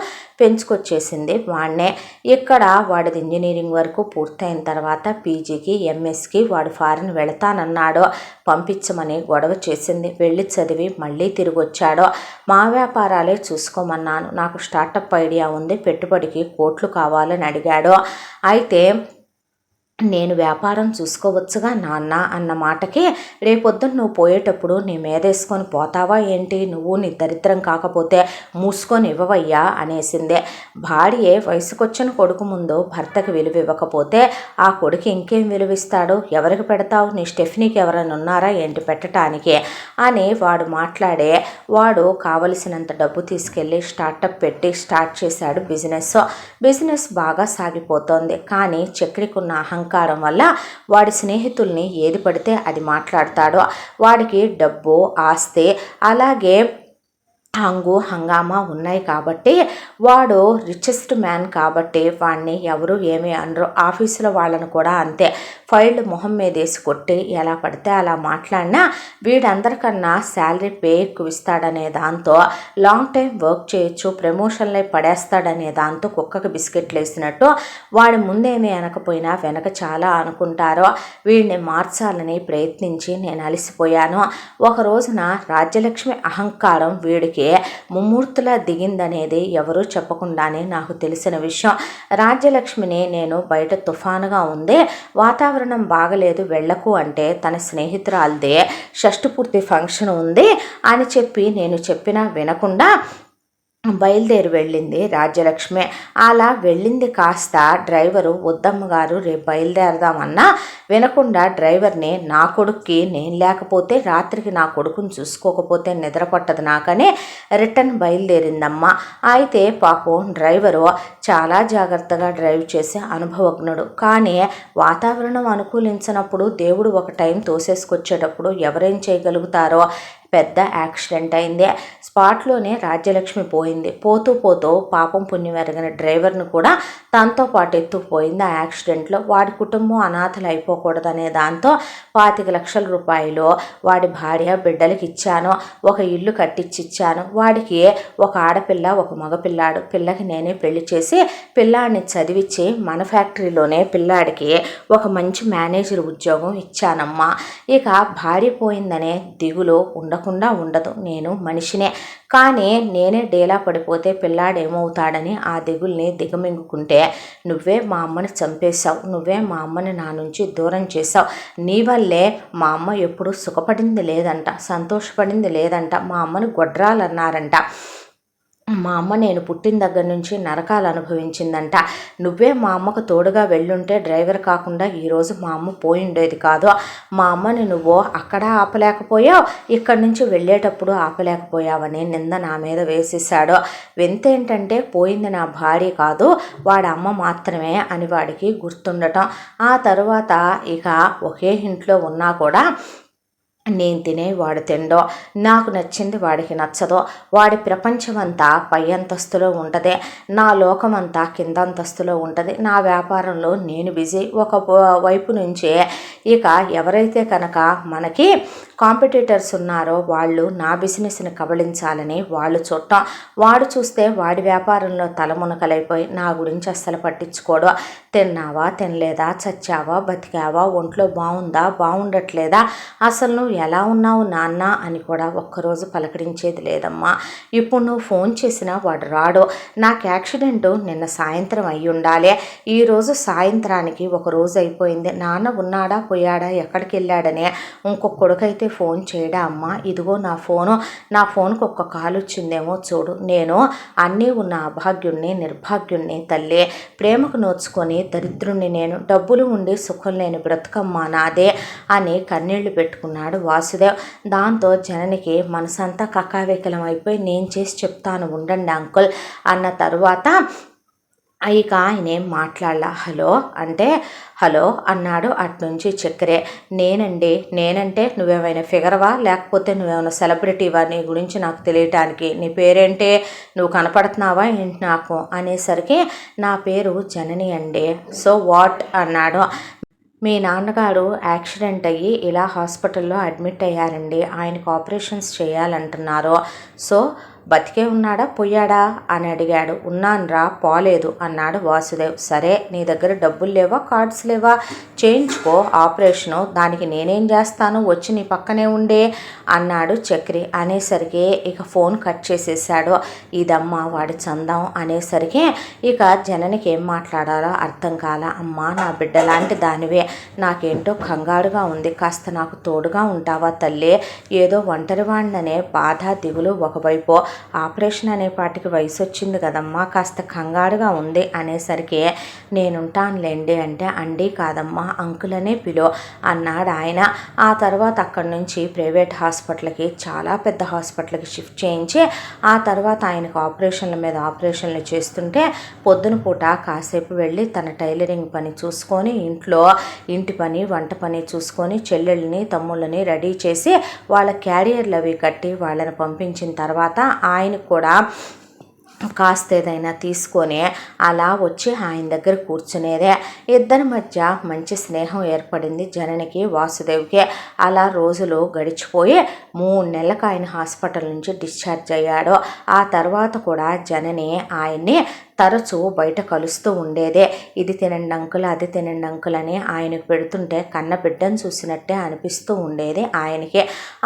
పెంచుకొచ్చేసింది వాడినే. ఇక్కడ వాడిది ఇంజనీరింగ్ వరకు పూర్తయిన తర్వాత పీజీకి ఎంఎస్కి వాడు ఫారిన్ వెళతానన్నాడు. పంపించమని గొడవ చేసింది. వెళ్ళి చదివి మళ్ళీ తిరిగి వచ్చాడు. మా వ్యాపారాలే చూసుకోమన్నాను. నాకు స్టార్టప్ ఐడియా ఉంది, పెట్టుబడికి కోట్లు కావాలని అడిగాడు. అయితే నేను వ్యాపారం చూసుకోవచ్చుగా నాన్న అన్న మాటకి, రేపొద్దున నువ్వు పోయేటప్పుడు నీ మీదేసుకొని పోతావా ఏంటి, నువ్వు నీ దరిద్రం కాకపోతే మూసుకొని ఇవ్వవయ్యా అనేసిందే. భార్యే వయసుకొచ్చిన కొడుకు ముందు భర్తకి విలువ ఇవ్వకపోతే ఆ కొడుకు ఇంకేం విలువిస్తాడు, ఎవరికి పెడతావు, నీ స్టెఫ్నీకి ఎవరైనా ఉన్నారా ఏంటి పెట్టడానికి అని వాడు మాట్లాడే. వాడు కావలసినంత డబ్బు తీసుకెళ్ళి స్టార్టప్ పెట్టి స్టార్ట్ చేశాడు బిజినెస్ బాగా సాగిపోతోంది. కానీ చక్రికున్న అహంకారం వల్ల వాడి స్నేహితుల్ని ఏది పడితే అది మాట్లాడతాడు. వాడికి డబ్బు, ఆస్తి, అలాగే హంగామా ఉన్నాయి కాబట్టి వాడు రిచెస్ట్ మ్యాన్ కాబట్టి వాడిని ఎవరు ఏమీ అనరు. ఆఫీసులో వాళ్ళను కూడా అంతే, ఫైళ్ళు మొహం మీద వేసి కొట్టి ఎలా పడితే అలా మాట్లాడినా వీడందరికన్నా శాలరీ పే ఎక్కువ ఇస్తాడనే దాంతో, లాంగ్ టైం వర్క్ చేయొచ్చు, ప్రమోషన్లే పడేస్తాడనే దాంతో కుక్కకి బిస్కెట్లు వేసినట్టు వాడి ముందేమీ అనకపోయినా వెనక చాలా అనుకుంటారో. వీడిని మార్చాలని ప్రయత్నించి నేను అలసిపోయాను. ఒక రోజున రాజ్యలక్ష్మి అహంకారం వీడికి ముమ్మూర్తులా దిగిందనేది ఎవరూ చెప్పకుండానే నాకు తెలిసిన విషయం. రాజ్యలక్ష్మిని నేను బయట తుఫానుగా ఉంది, వాతావరణం బాగలేదు వెళ్ళకు అంటే తన స్నేహితురాలదే షష్ఠపూర్తి ఫంక్షన్ ఉంది అని చెప్పి నేను చెప్పినా వినకుండా బయలుదేరి వెళ్ళింది రాజ్యలక్ష్మి. అలా వెళ్ళింది కాస్త డ్రైవరు వద్దమ్మగారు రేపు బయలుదేరదామన్నా వినకుండా డ్రైవర్ని, నా కొడుక్కి నేను లేకపోతే రాత్రికి నా కొడుకుని చూసుకోకపోతే నిద్ర పట్టదు నాకని రిటర్న్ బయలుదేరిందమ్మా. అయితే పాపం డ్రైవరు చాలా జాగ్రత్తగా డ్రైవ్ చేసే అనుభవజ్ఞుడు. కానీ వాతావరణం అనుకూలించినప్పుడు దేవుడు ఒక టైం తోసేసుకొచ్చేటప్పుడు ఎవరేం చేయగలుగుతారో. పెద్ద యాక్సిడెంట్ అయింది. స్పాట్లోనే రాజ్యలక్ష్మి పోయింది. పోతూ పాపం పుణ్యం ఎరగిన డ్రైవర్ను కూడా తనతో పాటు ఎత్తుకుపోయింది ఆ యాక్సిడెంట్లో. వాడి కుటుంబం అనాథలు అయిపోకూడదనే దాంతో 25 లక్షల రూపాయలు వాడి భార్య బిడ్డలకి ఇచ్చాను. ఒక ఇల్లు కట్టించిచ్చాను. వాడికి ఒక ఆడపిల్ల, ఒక మగపిల్లాడు. పిల్లకి నేనే పెళ్లి చేసి పిల్లాడిని చదివించి మన ఫ్యాక్టరీలోనే పిల్లాడికి ఒక మంచి మేనేజర్ ఉద్యోగం ఇచ్చానమ్మా. ఇక భార్య పోయిందనే దిగులు ఉండకుండా ఉండదు. నేను మనిషినే, కానీ నేనే డేలా పడిపోతే పిల్లాడేమవుతాడని ఆ దిగుల్ని దిగమింగుకుంటే నువ్వే మా అమ్మని చంపేశావు, నువ్వే మా అమ్మని నా నుంచి దూరం చేశావు, నీ వల్లే మా అమ్మ ఎప్పుడు సుఖపడింది లేదంట, సంతోషపడింది లేదంట, మా అమ్మని గొడ్రాలన్నారంట, మా అమ్మ నేను పుట్టిన దగ్గర నుంచి నరకాలు అనుభవించిందంట, నువ్వే మా అమ్మకు తోడుగా వెళ్ళుంటే డ్రైవర్ కాకుండా ఈరోజు మా అమ్మ పోయిండేది కాదు, మా అమ్మని నువ్వు అక్కడ ఆపలేకపోయావు, ఇక్కడి నుంచి వెళ్ళేటప్పుడు ఆపలేకపోయావని నింద నా మీద వేసేసాడు. వింతేంటంటే పోయింది నా భార్య కాదు వాడి అమ్మ మాత్రమే అని వాడికి గుర్తుండటం. ఆ తరువాత ఇక ఒకే ఇంట్లో ఉన్నా కూడా నేను తినే వాడు తిండో, నాకు నచ్చింది వాడికి నచ్చదో, వాడి ప్రపంచమంతా పై అంతస్తులో ఉంటుంది, నా లోకమంతా కింద అంతస్తులో ఉంటుంది, నా వ్యాపారంలో నేను బిజీ. ఒక వైపు నుంచే ఇక ఎవరైతే కనుక మనకి కాంపిటీటర్స్ ఉన్నారో వాళ్ళు నా బిజినెస్ని కబళించాలని వాళ్ళు చూడటం, వాడు చూస్తే వాడి వ్యాపారంలో తలమునకలైపోయి నా గురించి అస్సలు పట్టించుకోడు. తిన్నావా, తినలేదా, చచ్చావా, బతికావా, ఒంట్లో బాగుందా, బాగుండట్లేదా, అసలు నువ్వు ఎలా ఉన్నావు నాన్న అని కూడా ఒక్కరోజు పలకరించేది లేదమ్మా. ఇప్పుడు నువ్వు ఫోన్ చేసినా వాడు రాడు. నాకు యాక్సిడెంట్ నిన్న సాయంత్రం అయి ఉండాలి, ఈరోజు సాయంత్రానికి ఒక రోజు అయిపోయింది. నాన్న ఉన్నాడా పోయాడా, ఎక్కడికి వెళ్ళాడని ఇంకొక కొడుకైతే ఫోన్ చేయడా అమ్మ, ఇదిగో నా ఫోన్కి ఒక్క కాల్ వచ్చిందేమో చూడు, నేను అన్నీ ఉన్న అభాగ్యుణ్ణి నిర్భాగ్యుణ్ణి తల్లి, ప్రేమకు నోచుకొని దరిద్రుణ్ణి నేను, డబ్బులు ఉండి సుఖం లేని బ్రతుకమ్మా నాదే అని కన్నీళ్లు పెట్టుకున్నాడు వాసుదేవ్. దాంతో జననికి మనసంతా కకావికలం అయిపోయి నేను చేసి చెప్తాను ఉండండి అంకుల్ అన్న తరువాత ఇక ఆయన ఏం మాట్లాడలా. హలో అంటే హలో అన్నాడు అట్నుంచి చక్రే. నేనంటే నువ్వేమైనా ఫిగర్వా, లేకపోతే నువ్వేమైనా సెలబ్రిటీవా, నీ గురించి నాకు తెలియటానికి, నీ పేరేంటే, నువ్వు కనపడుతున్నావా ఏంటి నాకు అనేసరికి నా పేరు జనని అండి. సో వాట్ అన్నాడు. మీ నాన్నగారు యాక్సిడెంట్ అయ్యి ఇలా హాస్పిటల్లో అడ్మిట్ అయ్యారండి, ఆయనకు ఆపరేషన్స్ చేయాలంటున్నారు. సో బతికే ఉన్నాడా పోయాడా అని అడిగాడు. ఉన్నాన్రా, పోలేదు అన్నాడు వాసుదేవ్. సరే నీ దగ్గర డబ్బులు లేవా, కార్డ్స్ లేవా, చేయించుకో ఆపరేషను, దానికి నేనేం చేస్తాను, వచ్చి నీ పక్కనే ఉండే అన్నాడు చక్రి. అనేసరికి ఇక ఫోన్ కట్ చేసేసాడు. ఇదమ్మా వాడి చందం అనేసరికి ఇక జననికి ఏం మాట్లాడాలో అర్థం కాల. అమ్మా నా బిడ్డ లాంటి దానివే, నాకేంటో కంగారుగా ఉంది, కాస్త నాకు తోడుగా ఉంటావా తల్లి, ఏదో ఒంటరివాణ్ణనే బాధ దిగులు ఒకవైపు, ఆపరేషన్ అనేపాటికి వయసు వచ్చింది కదమ్మా, కాస్త కంగారుగా ఉంది అనేసరికి నేనుంటానులేండి అంటే అండి కాదమ్మా అంకులనే పిలో అన్నాడు ఆయన. ఆ తర్వాత అక్కడి నుంచి ప్రైవేట్ హాస్పిటల్కి, చాలా పెద్ద హాస్పిటల్కి షిఫ్ట్ చేయించి ఆ తర్వాత ఆయనకు ఆపరేషన్ల మీద ఆపరేషన్లు చేస్తుంటే పొద్దున పూట కాసేపు వెళ్ళి తన టైలరింగ్ పని చూసుకొని ఇంటి పని వంట పని చూసుకొని చెల్లెళ్ళని తమ్ముళ్ళని రెడీ చేసి వాళ్ళ క్యారియర్లు అవి కట్టి వాళ్ళని పంపించిన తర్వాత ఆయనకు కూడా కాస్త ఏదైనా తీసుకొని అలా వచ్చి ఆయన దగ్గర కూర్చునేదే. ఇద్దరి మధ్య మంచి స్నేహం ఏర్పడింది జననికి వాసుదేవ్కి. అలా రోజులు గడిచిపోయి 3 నెలలకు ఆయన హాస్పిటల్ నుంచి డిశ్చార్జ్ అయ్యాడు. ఆ తర్వాత కూడా జనని ఆయన్ని తరచూ బయట కలుస్తూ ఉండేదే. ఇది తినండి అంకుల్, అది తినండి అంకుల్ అని ఆయనకు పెడుతుంటే కన్న బిడ్డను చూసినట్టే అనిపిస్తూ ఉండేది ఆయనకి.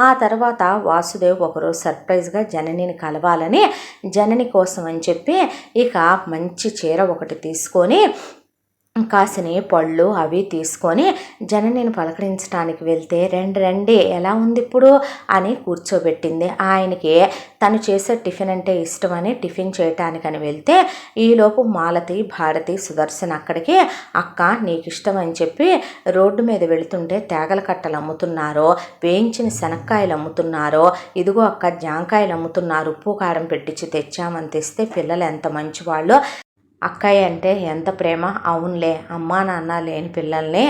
ఆ తర్వాత వాసుదేవ్ ఒకరోజు సర్ప్రైజ్గా జననిని కలవాలని, జనని కోసం అని చెప్పి ఇక మంచి చీర ఒకటి తీసుకొని కాసిని పళ్ళు అవి తీసుకొని జననిని పలకరించడానికి వెళ్తే రండి ఎలా ఉంది ఇప్పుడు అని కూర్చోబెట్టింది. ఆయనకి తను చేసే టిఫిన్ అంటే ఇష్టమని టిఫిన్ చేయటానికని వెళ్తే ఈలోపు మాలతి, భారతి, సుదర్శన్ అక్కడికి అక్క నీకు ఇష్టం అని చెప్పి రోడ్డు మీద వెళుతుంటే తేగల కట్టలు అమ్ముతున్నారు, వేయించిన శనక్కాయలు అమ్ముతున్నారు, ఇదిగో అక్క జాంకాయలు అమ్ముతున్నారు, ఉప్పు కారం పెట్టించి తెచ్చామని తెస్తే పిల్లలు ఎంత మంచివాళ్ళు, అక్కయ్య అంటే ఎంత ప్రేమ, అవునులే అమ్మా నాన్న లేని పిల్లల్ని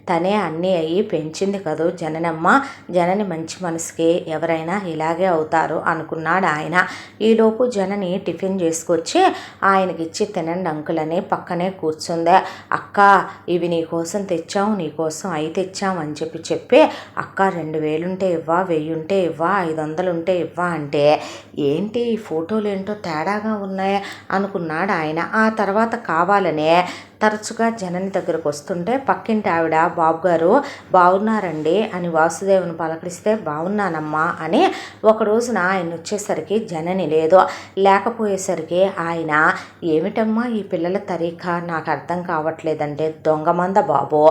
తనే అన్నీ అయ్యి పెంచింది కదూ జననమ్మ, జనని మంచి మనసుకి ఎవరైనా ఇలాగే అవుతారు అనుకున్నాడు ఆయన. ఈలోపు జనని టిఫిన్ చేసుకొచ్చి ఆయనకిచ్చి తినండి అంకులని పక్కనే కూర్చుందే. అక్క ఇవి నీకోసం తెచ్చాం, నీకోసం అవి తెచ్చాం అని చెప్పి అక్క 2000 ఉంటే ఇవ్వా, 1000 ఉంటే ఇవ్వా, 500 ఉంటే ఇవ్వా అంటే ఏంటి ఈ ఫోటోలు ఏంటో తేడాగా ఉన్నాయి అనుకున్నాడు ఆయన. ఆ తర్వాత కావాలనే తరచుగా జనని దగ్గరకు వస్తుంటే పక్కింటి ఆవిడ బాబు గారు బాగున్నారండి అని వాసుదేవుని పలకరిస్తే బాగున్నానమ్మా అని ఒక రోజున ఆయన వచ్చేసరికి జనని లేదు. లేకపోయేసరికి ఆయన ఏమిటమ్మా ఈ పిల్లల తరీఖా నాకు అర్థం కావట్లేదంటే దొంగమంద బాబు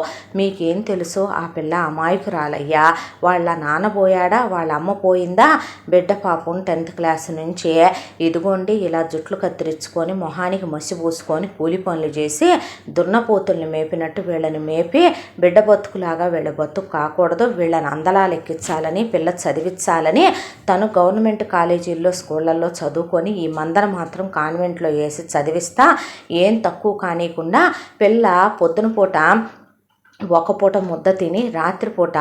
మీకేం తెలుసు, ఆ పిల్ల అమాయకురాలయ్యా, వాళ్ళ నాన్న పోయాడా వాళ్ళ అమ్మ పోయిందా, బిడ్డ పాపం 10th క్లాస్ నుంచి ఇదిగోండి ఇలా జుట్లు కత్తిరించుకొని మొహానికి మసి పూసుకొని కూలి పనులు చేసి దున్నపోతుల్ని మేపినట్టు వీళ్ళని మేపి బిడ్డ బతుకులాగా వీళ్ళ బతుకు కాకూడదు, వీళ్ళని అందలాలు ఎక్కించాలని పిల్ల చదివించాలని తను గవర్నమెంట్ కాలేజీల్లో స్కూళ్ళల్లో చదువుకొని ఈ మందర మాత్రం కాన్వెంట్లో వేసి చదివిస్తా ఏం తక్కువ కానికుండా పిల్ల పొద్దున పూట ఒక పూట ముద్ద తిని రాత్రిపూట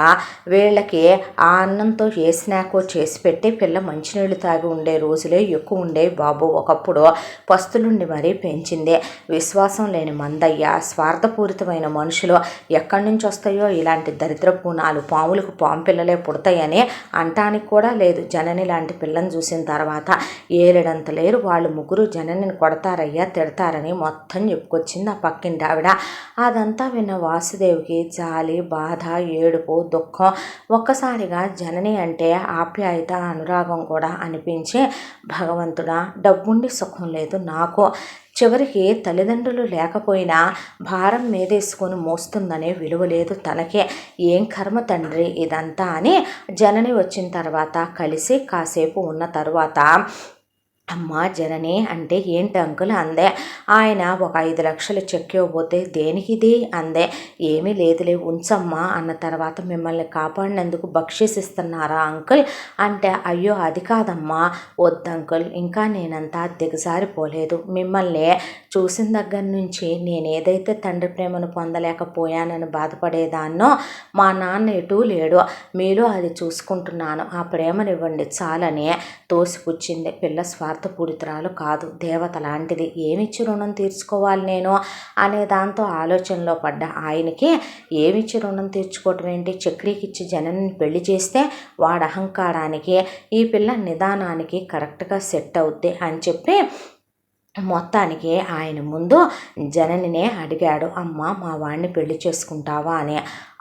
వీళ్ళకి ఆ అన్నంతో ఏ స్నాకో చేసి పెట్టి పిల్ల మంచినీళ్ళు తాగి ఉండే రోజులే ఎక్కువ ఉండే బాబు. ఒకప్పుడు పస్తులుండి మరీ పెంచింది. విశ్వాసం లేని మందయ్య, స్వార్థపూరితమైన మనుషులు ఎక్కడి నుంచి వస్తాయో ఇలాంటి దరిద్ర పూనాలు, పాములకు పాము పిల్లలే పుడతాయని అంటానికి కూడా లేదు. జనని లాంటి పిల్లని చూసిన తర్వాత ఏరెడంత లేరు వాళ్ళు ముగ్గురు జననిని కొడతారయ్యా తిడతారని మొత్తం చెప్పుకొచ్చింది ఆ పక్కింటి ఆవిడ. అదంతా విన్న వాసుదేవ్కి జాలి, బాధ, ఏడుపు, దుఃఖం, ఒక్కసారిగా జనని అంటే ఆప్యాయత, అనురాగం కూడా అనిపించి భగవంతుడా డబ్బుండి సుఖం లేదు నాకు, చివరికి తల్లిదండ్రులు లేకపోయినా భారం మీదేసుకొని మోస్తుందనే విలువ లేదు తనకే. ఏం కర్మ తండ్రి ఇదంతా అని జనని వచ్చిన తర్వాత కలిసి కాసేపు ఉన్న తర్వాత, అమ్మా జనని అంటే ఏంటి అంకుల్ అందే. ఆయన ఒక 5 లక్షలు చెక్ ఇవ్వబోతే దేనికిది అందే. ఏమీ లేదులే ఉంచమ్మా అన్న తర్వాత, మిమ్మల్ని కాపాడినందుకు బక్షీస్ ఇస్తున్నారా అంకుల్ అంటే, అయ్యో అది కాదమ్మా వద్దంకుల్, ఇంకా నేనంతా దిగజారిపోలేదు. మిమ్మల్ని చూసిన దగ్గర నుంచి నేనేదైతే తండ్రి ప్రేమను పొందలేకపోయానని బాధపడేదాన్నో, మా నాన్న ఎటూ లేడు, మీలో అది చూసుకుంటున్నాను, ఆ ప్రేమనివ్వండి చాలని తోసిపుచ్చింది. పిల్ల స్వార్థపూరితురాలు కాదు, దేవత లాంటిది. ఏమిచ్చి రుణం తీర్చుకోవాలి నేను అనే దాంతో ఆలోచనలో పడ్డ ఆయనకి, ఏమిచ్చి రుణం తీర్చుకోవటం ఏంటి, చక్రీకిచ్చి జనని పెళ్లి చేస్తే వాడి అహంకారానికి ఈ పిల్ల నిదానానికి కరెక్ట్గా సెట్ అవుద్ది అని చెప్పి మొత్తానికి ఆయన ముందు జననినే అడిగాడు, అమ్మ మా వాడిని పెళ్లి చేసుకుంటావా అని.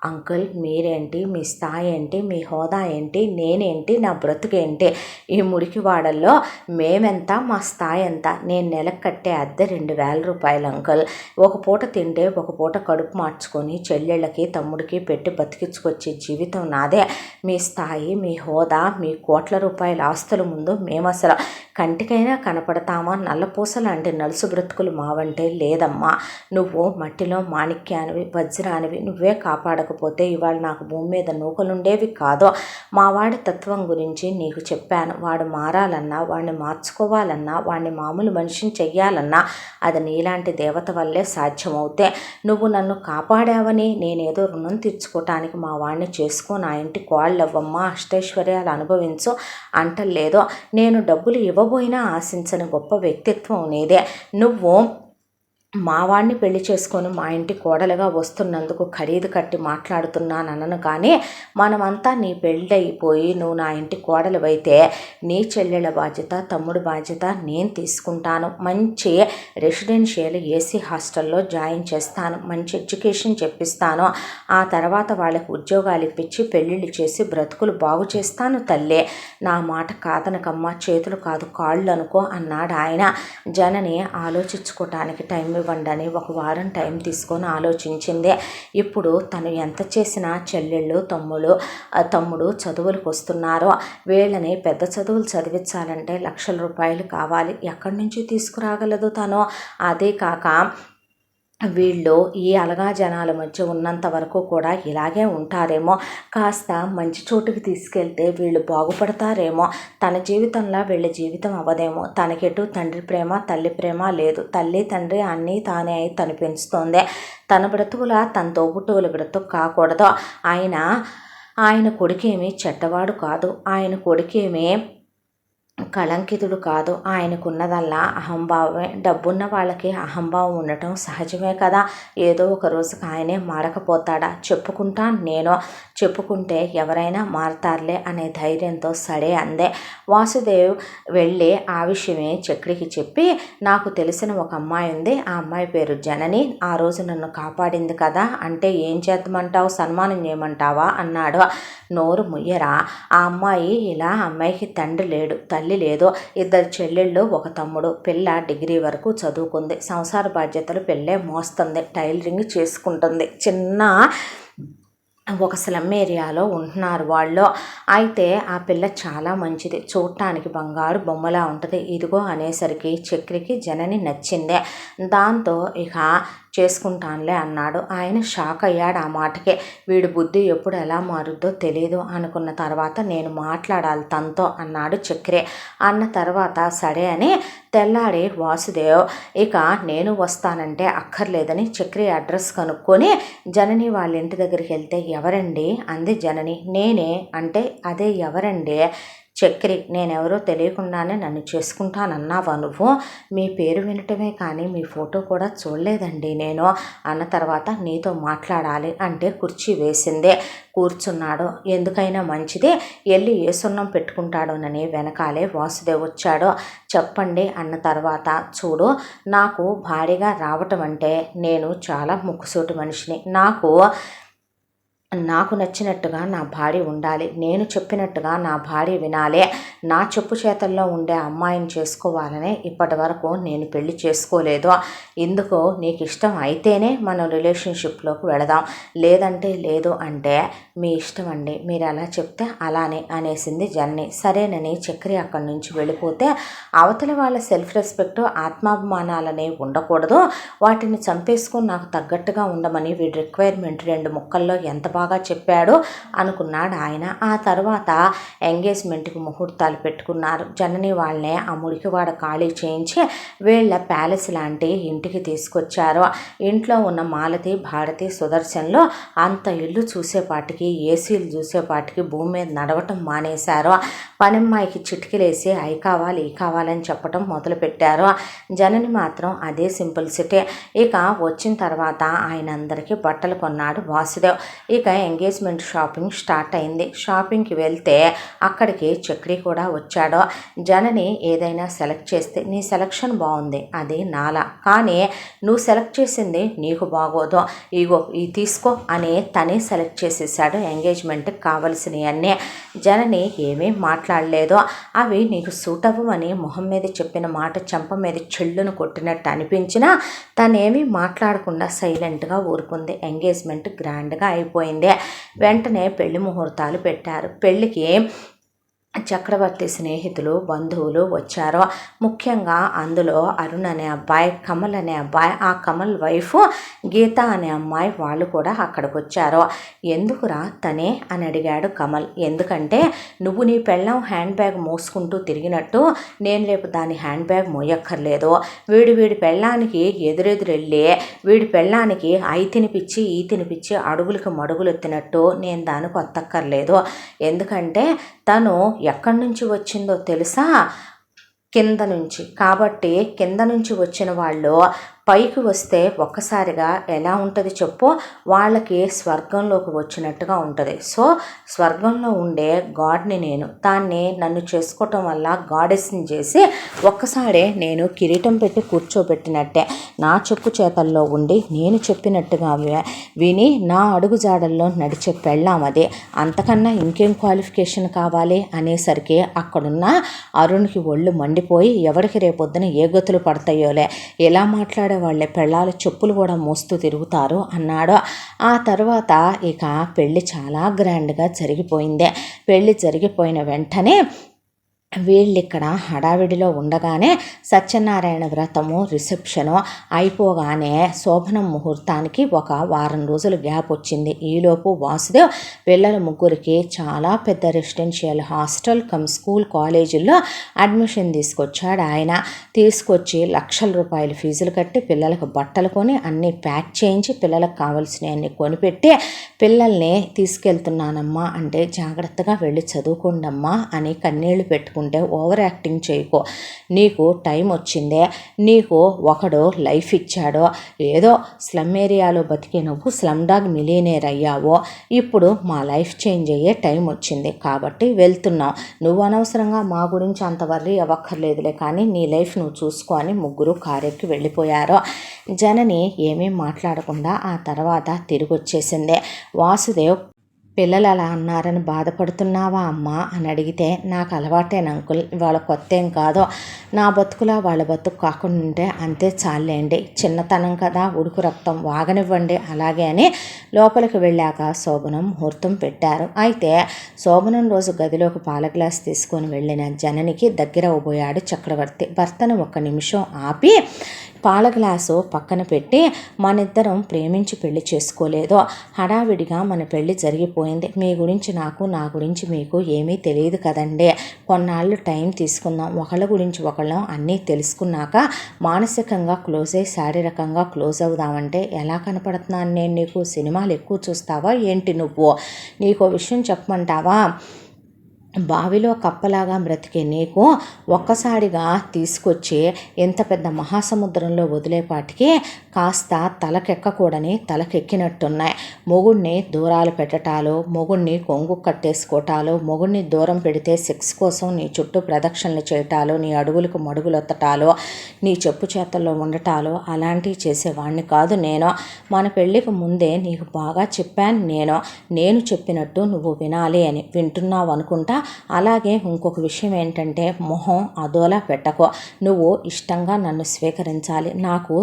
అంకుల్ మీరేంటి, మీ స్థాయి ఏంటి, మీ హోదా ఏంటి, నేనేంటి, నా బ్రతుకేంటి, ఈ మురికి వాడల్లో మేమెంత, మా స్థాయి ఎంత, నేను నెలకు కట్టే అద్దె 2,000 రూపాయలు అంకుల్. ఒక పూట తింటే ఒక పూట కడుపు మార్చుకొని చెల్లెళ్ళకి తమ్ముడికి పెట్టి బతికించుకొచ్చే జీవితం నాదే. మీ స్థాయి, మీ హోదా, మీ కోట్ల రూపాయల ఆస్తుల ముందు మేము అసలు కంటికైనా కనపడతామా, నల్లపూస లాంటి నలుసు బ్రతుకులు మావంటే లేదమ్మా. నువ్వు మట్టిలో మాణిక్యానివి, వజ్రానివి, నువ్వే కాపాడకపోతే ఇవాళ నాకు భూమి మీద నూకలుండేవి కాదు. మా వాడి తత్వం గురించి నీకు చెప్పాను. వాడు మారాలన్నా, వాడిని మార్చుకోవాలన్నా, వాడిని మామూలు మనిషిని చెయ్యాలన్నా అది నీలాంటి దేవత వల్లే సాధ్యమవుతే, నువ్వు నన్ను కాపాడావని నేనేదో రుణం తీర్చుకోవటానికి మా వాడిని చేసుకో, నా ఇంటి కోళ్ళవ్వమ్మా, అష్టైశ్వర్యాలు అనుభవించు అంటలేదో. నేను డబ్బులు ఇవ్వబోయినా ఆశించని గొప్ప వ్యక్తిత్వం నీదే. నువ్వు మా వాడిని పెళ్లి చేసుకొని మా ఇంటి కోడలుగా వస్తున్నందుకు ఖరీదు కట్టి మాట్లాడుతున్నానను, కానీ మనమంతా నీ పెళ్ళి అయిపోయి నువ్వు నా ఇంటి కోడలువైతే నీ చెల్లెళ్ళ బాధ్యత, తమ్ముడు బాధ్యత నేను తీసుకుంటాను. మంచి రెసిడెన్షియల్ ఏసీ హాస్టల్లో జాయిన్ చేస్తాను, మంచి ఎడ్యుకేషన్ చెప్పిస్తాను, ఆ తర్వాత వాళ్ళకి ఉద్యోగాలు ఇప్పించి పెళ్ళిళ్ళు చేసి బ్రతుకులు బాగు చేస్తాను తల్లే. నా మాట కాదనకమ్మా, చేతులు కాదు కాళ్ళు అనుకో అన్నాడు ఆయన. జనని ఆలోచించుకోవటానికి టైం ఇవ్వండి 1 వారం టైం తీసుకొని ఆలోచించింది. ఇప్పుడు తను ఎంత చేసినా చెల్లెళ్ళు తమ్ముడు చదువులకు వస్తున్నారో, వీళ్ళని పెద్ద చదువులు చదివించాలంటే లక్షల రూపాయలు కావాలి. ఎక్కడి నుంచి తీసుకురాగలదు తను? అదే కాక వీళ్ళు ఈ అలగా జనాల మధ్య ఉన్నంత వరకు కూడా ఇలాగే ఉంటారేమో, కాస్త మంచి చోటుకి తీసుకెళ్తే వీళ్ళు బాగుపడతారేమో, తన జీవితంలో వీళ్ళ జీవితం అవ్వదేమో. తనకెటు తండ్రి ప్రేమ తల్లి ప్రేమ లేదు, తల్లి తండ్రి అన్నీ తానే అయి తను పెంచుతోంది. తన బ్రతుకుల తన తోబుట్టువుల బ్రతుకు కాకూడదు. ఆయన కొడుకేమీ చెడ్డవాడు కాదు, ఆయన కొడుకేమీ కళంకితుడు కాదు. ఆయనకున్నదల్లా అహంభావమే. డబ్బున్న వాళ్ళకి అహంభావం ఉండటం సహజమే కదా. ఏదో ఒక రోజుకి ఆయనే మారకపోతాడా? చెప్పుకుంటే ఎవరైనా మారతారులే అనే ధైర్యంతో సడే అందే. వాసుదేవ్ వెళ్ళి ఆ విషయమే చక్రికి చెప్పి, నాకు తెలిసిన ఒక అమ్మాయి ఉంది, ఆ అమ్మాయి పేరు జనని, ఆ రోజు నన్ను కాపాడింది కదా అంటే ఏం చేద్దామంటావు, సన్మానం చేయమంటావా అన్నాడు. నోరు ముయ్యరా, ఆ అమ్మాయికి తండ్రి లేడు, తల్లి లేదు, 2 చెల్లెళ్ళు 1 తమ్ముడు, పిల్ల డిగ్రీ వరకు చదువుకుంది, సంసార బాధ్యతలు పిల్లే మోస్తుంది, టైలరింగ్ చేసుకుంటుంది, చిన్న ఒక స్లమ్ ఏరియాలో ఉంటున్నారు వాళ్ళు. అయితే ఆ పిల్ల చాలా మంచిది, చూడటానికి బంగారు బొమ్మలా ఉంటుంది. ఇదిగో అనేసరికి చక్రికి జనని నచ్చిందే. దాంతో ఇక చేసుకుంటానులే అన్నాడు. ఆయన షాక్ అయ్యాడు ఆ మాటకే. వీడి బుద్ధి ఎప్పుడు ఎలా మారుద్దో తెలియదు అనుకున్న తర్వాత నేను మాట్లాడాలి తనతో అన్నాడు చక్రి. అన్న తర్వాత సరే అని తెల్లాడి వాసుదేవ్ ఇక నేను వస్తానంటే అక్కర్లేదని చక్రి అడ్రస్ కనుక్కొని జనని వాళ్ళ ఇంటి దగ్గరికి వెళ్తే, ఎవరండి అంది జనని. నేనే అంటే, అదే ఎవరండి? చక్రి, నేనెవరో తెలియకుండానే నన్ను చేసుకుంటానన్నావా నువ్వు? మీ పేరు వినటమే కానీ మీ ఫోటో కూడా చూడలేదండి నేను అన్న తర్వాత, నీతో మాట్లాడాలి అంటే కుర్చీ వేసిందే. కూర్చున్నాడు. ఎందుకైనా మంచిది వెళ్ళి ఏ సున్నం పెట్టుకుంటాడోనని వెనకాలే వాసుదేవ్ వచ్చాడు. చెప్పండి అన్న తర్వాత, చూడు నాకు భారీగా రావటం అంటే నేను చాలా ముక్కుసూటి మనిషిని, నాకు నాకు నచ్చినట్టుగా నా భార్య ఉండాలి, నేను చెప్పినట్టుగా నా భార్య వినాలి, నా చెప్పు చేతల్లో ఉండే అమ్మాయిని చేసుకోవాలనే ఇప్పటి వరకు నేను పెళ్లి చేసుకోలేదు. ఇందుకు నీకు ఇష్టం అయితేనే మనం రిలేషన్షిప్లోకి వెళదాం, లేదంటే లేదు అంటే మీ ఇష్టం అండి, మీరు ఎలా చెప్తే అలానే అనేసింది జనని. సరేనని చక్రి అక్కడి నుంచి వెళ్ళిపోతే అవతల వాళ్ళ సెల్ఫ్ రెస్పెక్ట్ ఆత్మాభిమానాలనే ఉండకూడదు, వాటిని చంపేసుకొని నాకు తగ్గట్టుగా ఉండమని వీడి రిక్వైర్మెంట్ 2 ముక్కల్లో ఎంత బాగా చెప్పాడు అనుకున్నాడు ఆయన. ఆ తర్వాత ఎంగేజ్మెంట్కి ముహూర్తాలు పెట్టుకున్నారు. జనని వాళ్ళనే ఆ మురికివాడ ఖాళీ చేయించి వీళ్ళ ప్యాలెస్ లాంటి ఇంటికి తీసుకొచ్చారు. ఇంట్లో ఉన్న మాలతి, భారతి, సుదర్శన్లో అంత ఇల్లు చూసేపాటికి, ఏసీలు చూసేపాటికి భూమి మీద నడవటం మానేశారు. పనమ్మాయికి చిటికలేసి అవి కావాలి ఈ కావాలని చెప్పటం మొదలుపెట్టారు. జనని మాత్రం అదే సింపుల్సిటీ. ఇక వచ్చిన తర్వాత ఆయన అందరికీ బట్టలు కొన్నాడు వాసుదేవ్. ఇక ఎంగేజ్మెంట్ షాపింగ్ స్టార్ట్ అయింది. షాపింగ్కి వెళ్తే అక్కడికి చక్రి కూడా వచ్చాడు. జనని ఏదైనా సెలెక్ట్ చేస్తే నీ సెలక్షన్ బాగుంది, అది నాలా, కానీ నువ్వు సెలెక్ట్ చేసింది నీకు బాగోదు, ఇగో ఈ తీసుకో అని తనే సెలెక్ట్ చేసేసాడు ఎంగేజ్మెంట్కి కావలసినవన్నీ. జనని ఏమీ మాట్లాడలేదు. అవి నీకు సూట్ అవ్వమని మొహం మీద చెప్పిన మాట చెంప మీద చెల్లును కొట్టినట్టు అనిపించినా తనేమీ మాట్లాడకుండా సైలెంట్గా ఊరుకుంది. ఎంగేజ్మెంట్ గ్రాండ్గా అయిపోయింది. వెంటనే పెళ్లి ముహూర్తాలు పెట్టారు. పెళ్ళికి చక్రవర్తి స్నేహితులు, బంధువులు వచ్చారు. ముఖ్యంగా అందులో అరుణ్ అనే అబ్బాయి, కమల్ అనే అబ్బాయి, ఆ కమల్ వైఫ్ గీత అనే అమ్మాయి, వాళ్ళు కూడా అక్కడికి వచ్చారు. ఎందుకురా తనే అని అడిగాడు కమల్. ఎందుకంటే నువ్వు నీ పెళ్ళం హ్యాండ్ బ్యాగ్ మోసుకుంటూ తిరిగినట్టు నేను రేపు దాని హ్యాండ్ బ్యాగ్ మోయక్కర్లేదు. వీడి పెళ్ళానికి ఎదురెదురెళ్ళి వీడి పెళ్ళానికి అయి తినిపించి ఈ తినిపించి అడుగులకు మడుగులు ఎత్తినట్టు నేను దాన్ని కొత్తక్కర్లేదు. ఎందుకంటే తను ఎక్కడి నుంచి వచ్చిందో తెలుసా? కింద నుంచి. కాబట్టి కింద నుంచి వచ్చిన వాళ్ళు పైకి వస్తే ఒక్కసారిగా ఎలా ఉంటుంది చెప్పు, వాళ్ళకి స్వర్గంలోకి వచ్చినట్టుగా ఉంటుంది. సో స్వర్గంలో ఉండే గాడ్ని నేను, దాన్ని నన్ను చేసుకోవటం వల్ల గాడెస్ని చేసి ఒక్కసారే నేను కిరీటం పెట్టి కూర్చోబెట్టినట్టే. నా చెప్పు చేతల్లో ఉండి నేను చెప్పినట్టుగా విని నా అడుగు జాడల్లో నడిచే పెళ్ళాం అది. అంతకన్నా ఇంకేం క్వాలిఫికేషన్ కావాలి అనేసరికి అక్కడున్న అరుణ్కి ఒళ్ళు మండిపోయి, ఎవరికి రేపొద్దున ఏ గతులు పడతాయోలే, ఎలా మాట్లాడే వాళ్ళే పెళ్ళాల చెప్పులు కూడా మోస్తూ తిరుగుతారు అన్నాడు. ఆ తర్వాత ఇక పెళ్ళి చాలా గ్రాండ్గా జరిగిపోయింది. పెళ్ళి జరిగిపోయిన వెంటనే వీళ్ళిక్కడ హడావిడిలో ఉండగానే సత్యనారాయణ వ్రతము రిసెప్షను అయిపోగానే శోభనం ముహూర్తానికి ఒక వారం రోజులు గ్యాప్ వచ్చింది. ఈలోపు వాసుదేవ్ పిల్లల ముగ్గురికి చాలా పెద్ద రెసిడెన్షియల్ హాస్టల్ కమ్ స్కూల్ కాలేజీల్లో అడ్మిషన్ తీసుకొచ్చాడు ఆయన. తీసుకొచ్చి లక్షల రూపాయలు ఫీజులు కట్టి పిల్లలకు బట్టలు కొని అన్నీ ప్యాక్ చేయించి పిల్లలకు కావాల్సినవి అన్నీ కొనిపెట్టి పిల్లల్ని తీసుకెళ్తున్నానమ్మా అంటే జాగ్రత్తగా వెళ్ళి చదువుకోండమ్మా అని కన్నీళ్లు పెట్టుకుంటే ఓవర్ యాక్టింగ్ చేయకో, నీకు టైం వచ్చిందే, నీకు ఒకడు లైఫ్ ఇచ్చాడో, ఏదో స్లమ్ ఏరియాలో బతికి నువ్వు స్లమ్ డాగ్ మిలియనేర్ అయ్యావో, ఇప్పుడు మా లైఫ్ చేంజ్ అయ్యే టైం వచ్చింది కాబట్టి వెళ్తున్నావు, నువ్వు అనవసరంగా మా గురించి అంత వర్రీ అవ్వక్కర్లేదులే కానీ నీ లైఫ్ నువ్వు చూసుకో అని ముగ్గురు కారెక్కి వెళ్ళిపోయారు. జనని ఏమీ మాట్లాడకుండా ఆ తర్వాత తిరిగి వచ్చేసింది. వాసుదేవ్ పిల్లలు అలా అన్నారని బాధపడుతున్నావా అమ్మా అని అడిగితే, నాకు అలవాటేన అంకుల్, వాళ్ళ కొత్త ఏం కాదో, నా బతుకులా వాళ్ళ బతుకు కాకుండా ఉంటే అంతే చాలేండి, చిన్నతనం కదా ఉడుకు రక్తం వాగనివ్వండి అలాగే అని లోపలికి వెళ్ళాక శోభనం ముహూర్తం పెట్టారు. అయితే శోభనం రోజు గదిలోకి పాల గ్లాస్ తీసుకొని వెళ్ళిన జననికి దగ్గర అవ్వబోయాడు చక్రవర్తి. భర్తను 1 నిమిషం ఆపి పాల గ్లాసు పక్కన పెట్టి, మనిద్దరం ప్రేమించి పెళ్లి చేసుకోలేదు, హడావిడిగా మన పెళ్లి జరిగిపోయింది, మీ గురించి నాకు నా గురించి మీకు ఏమీ తెలియదు కదండి, కొన్నాళ్ళు టైం తీసుకుందాం, ఒకళ్ళ గురించి ఒకళ్ళం అన్నీ తెలుసుకున్నాక మానసికంగా క్లోజ్ అయ్యి శారీరకంగా క్లోజ్ అవుదామంటే ఎలా కనపడుతున్నాను నేను నీకు? సినిమాలు ఎక్కువ చూస్తావా ఏంటి నువ్వు? నీకో విషయం చెప్పమంటావా? బావిలో కప్పలాగా బ్రతికే నీకు ఒక్కసారిగా తీసుకొచ్చి ఇంత పెద్ద మహాసముద్రంలో వదిలేపాటికి కాస్త తలకెక్కకూడని తలకెక్కినట్టున్నాయి. మొగుడిని దూరాలు పెట్టటాలు, మొగుడిని కొంగు కట్టేసుకోవటాలు, మొగుడిని దూరం పెడితే సెక్స్ కోసం నీ చుట్టూ ప్రదక్షిణలు చేయటాలు, నీ అడుగులకు మడుగులొత్తటాలు, నీ చెప్పు చేతల్లో ఉండటాలు అలాంటివి చేసేవాడిని కాదు నేను. మన పెళ్ళికి ముందే నీకు బాగా చెప్పాను నేను చెప్పినట్టు నువ్వు వినాలి అని. వింటున్నావు అనుకుంటా. అలాగే ఇంకొక విషయం ఏంటంటే మొహం అదోలా పెట్టకో. నువ్వు ఇష్టంగా నన్ను స్వీకరించాలి. నాకు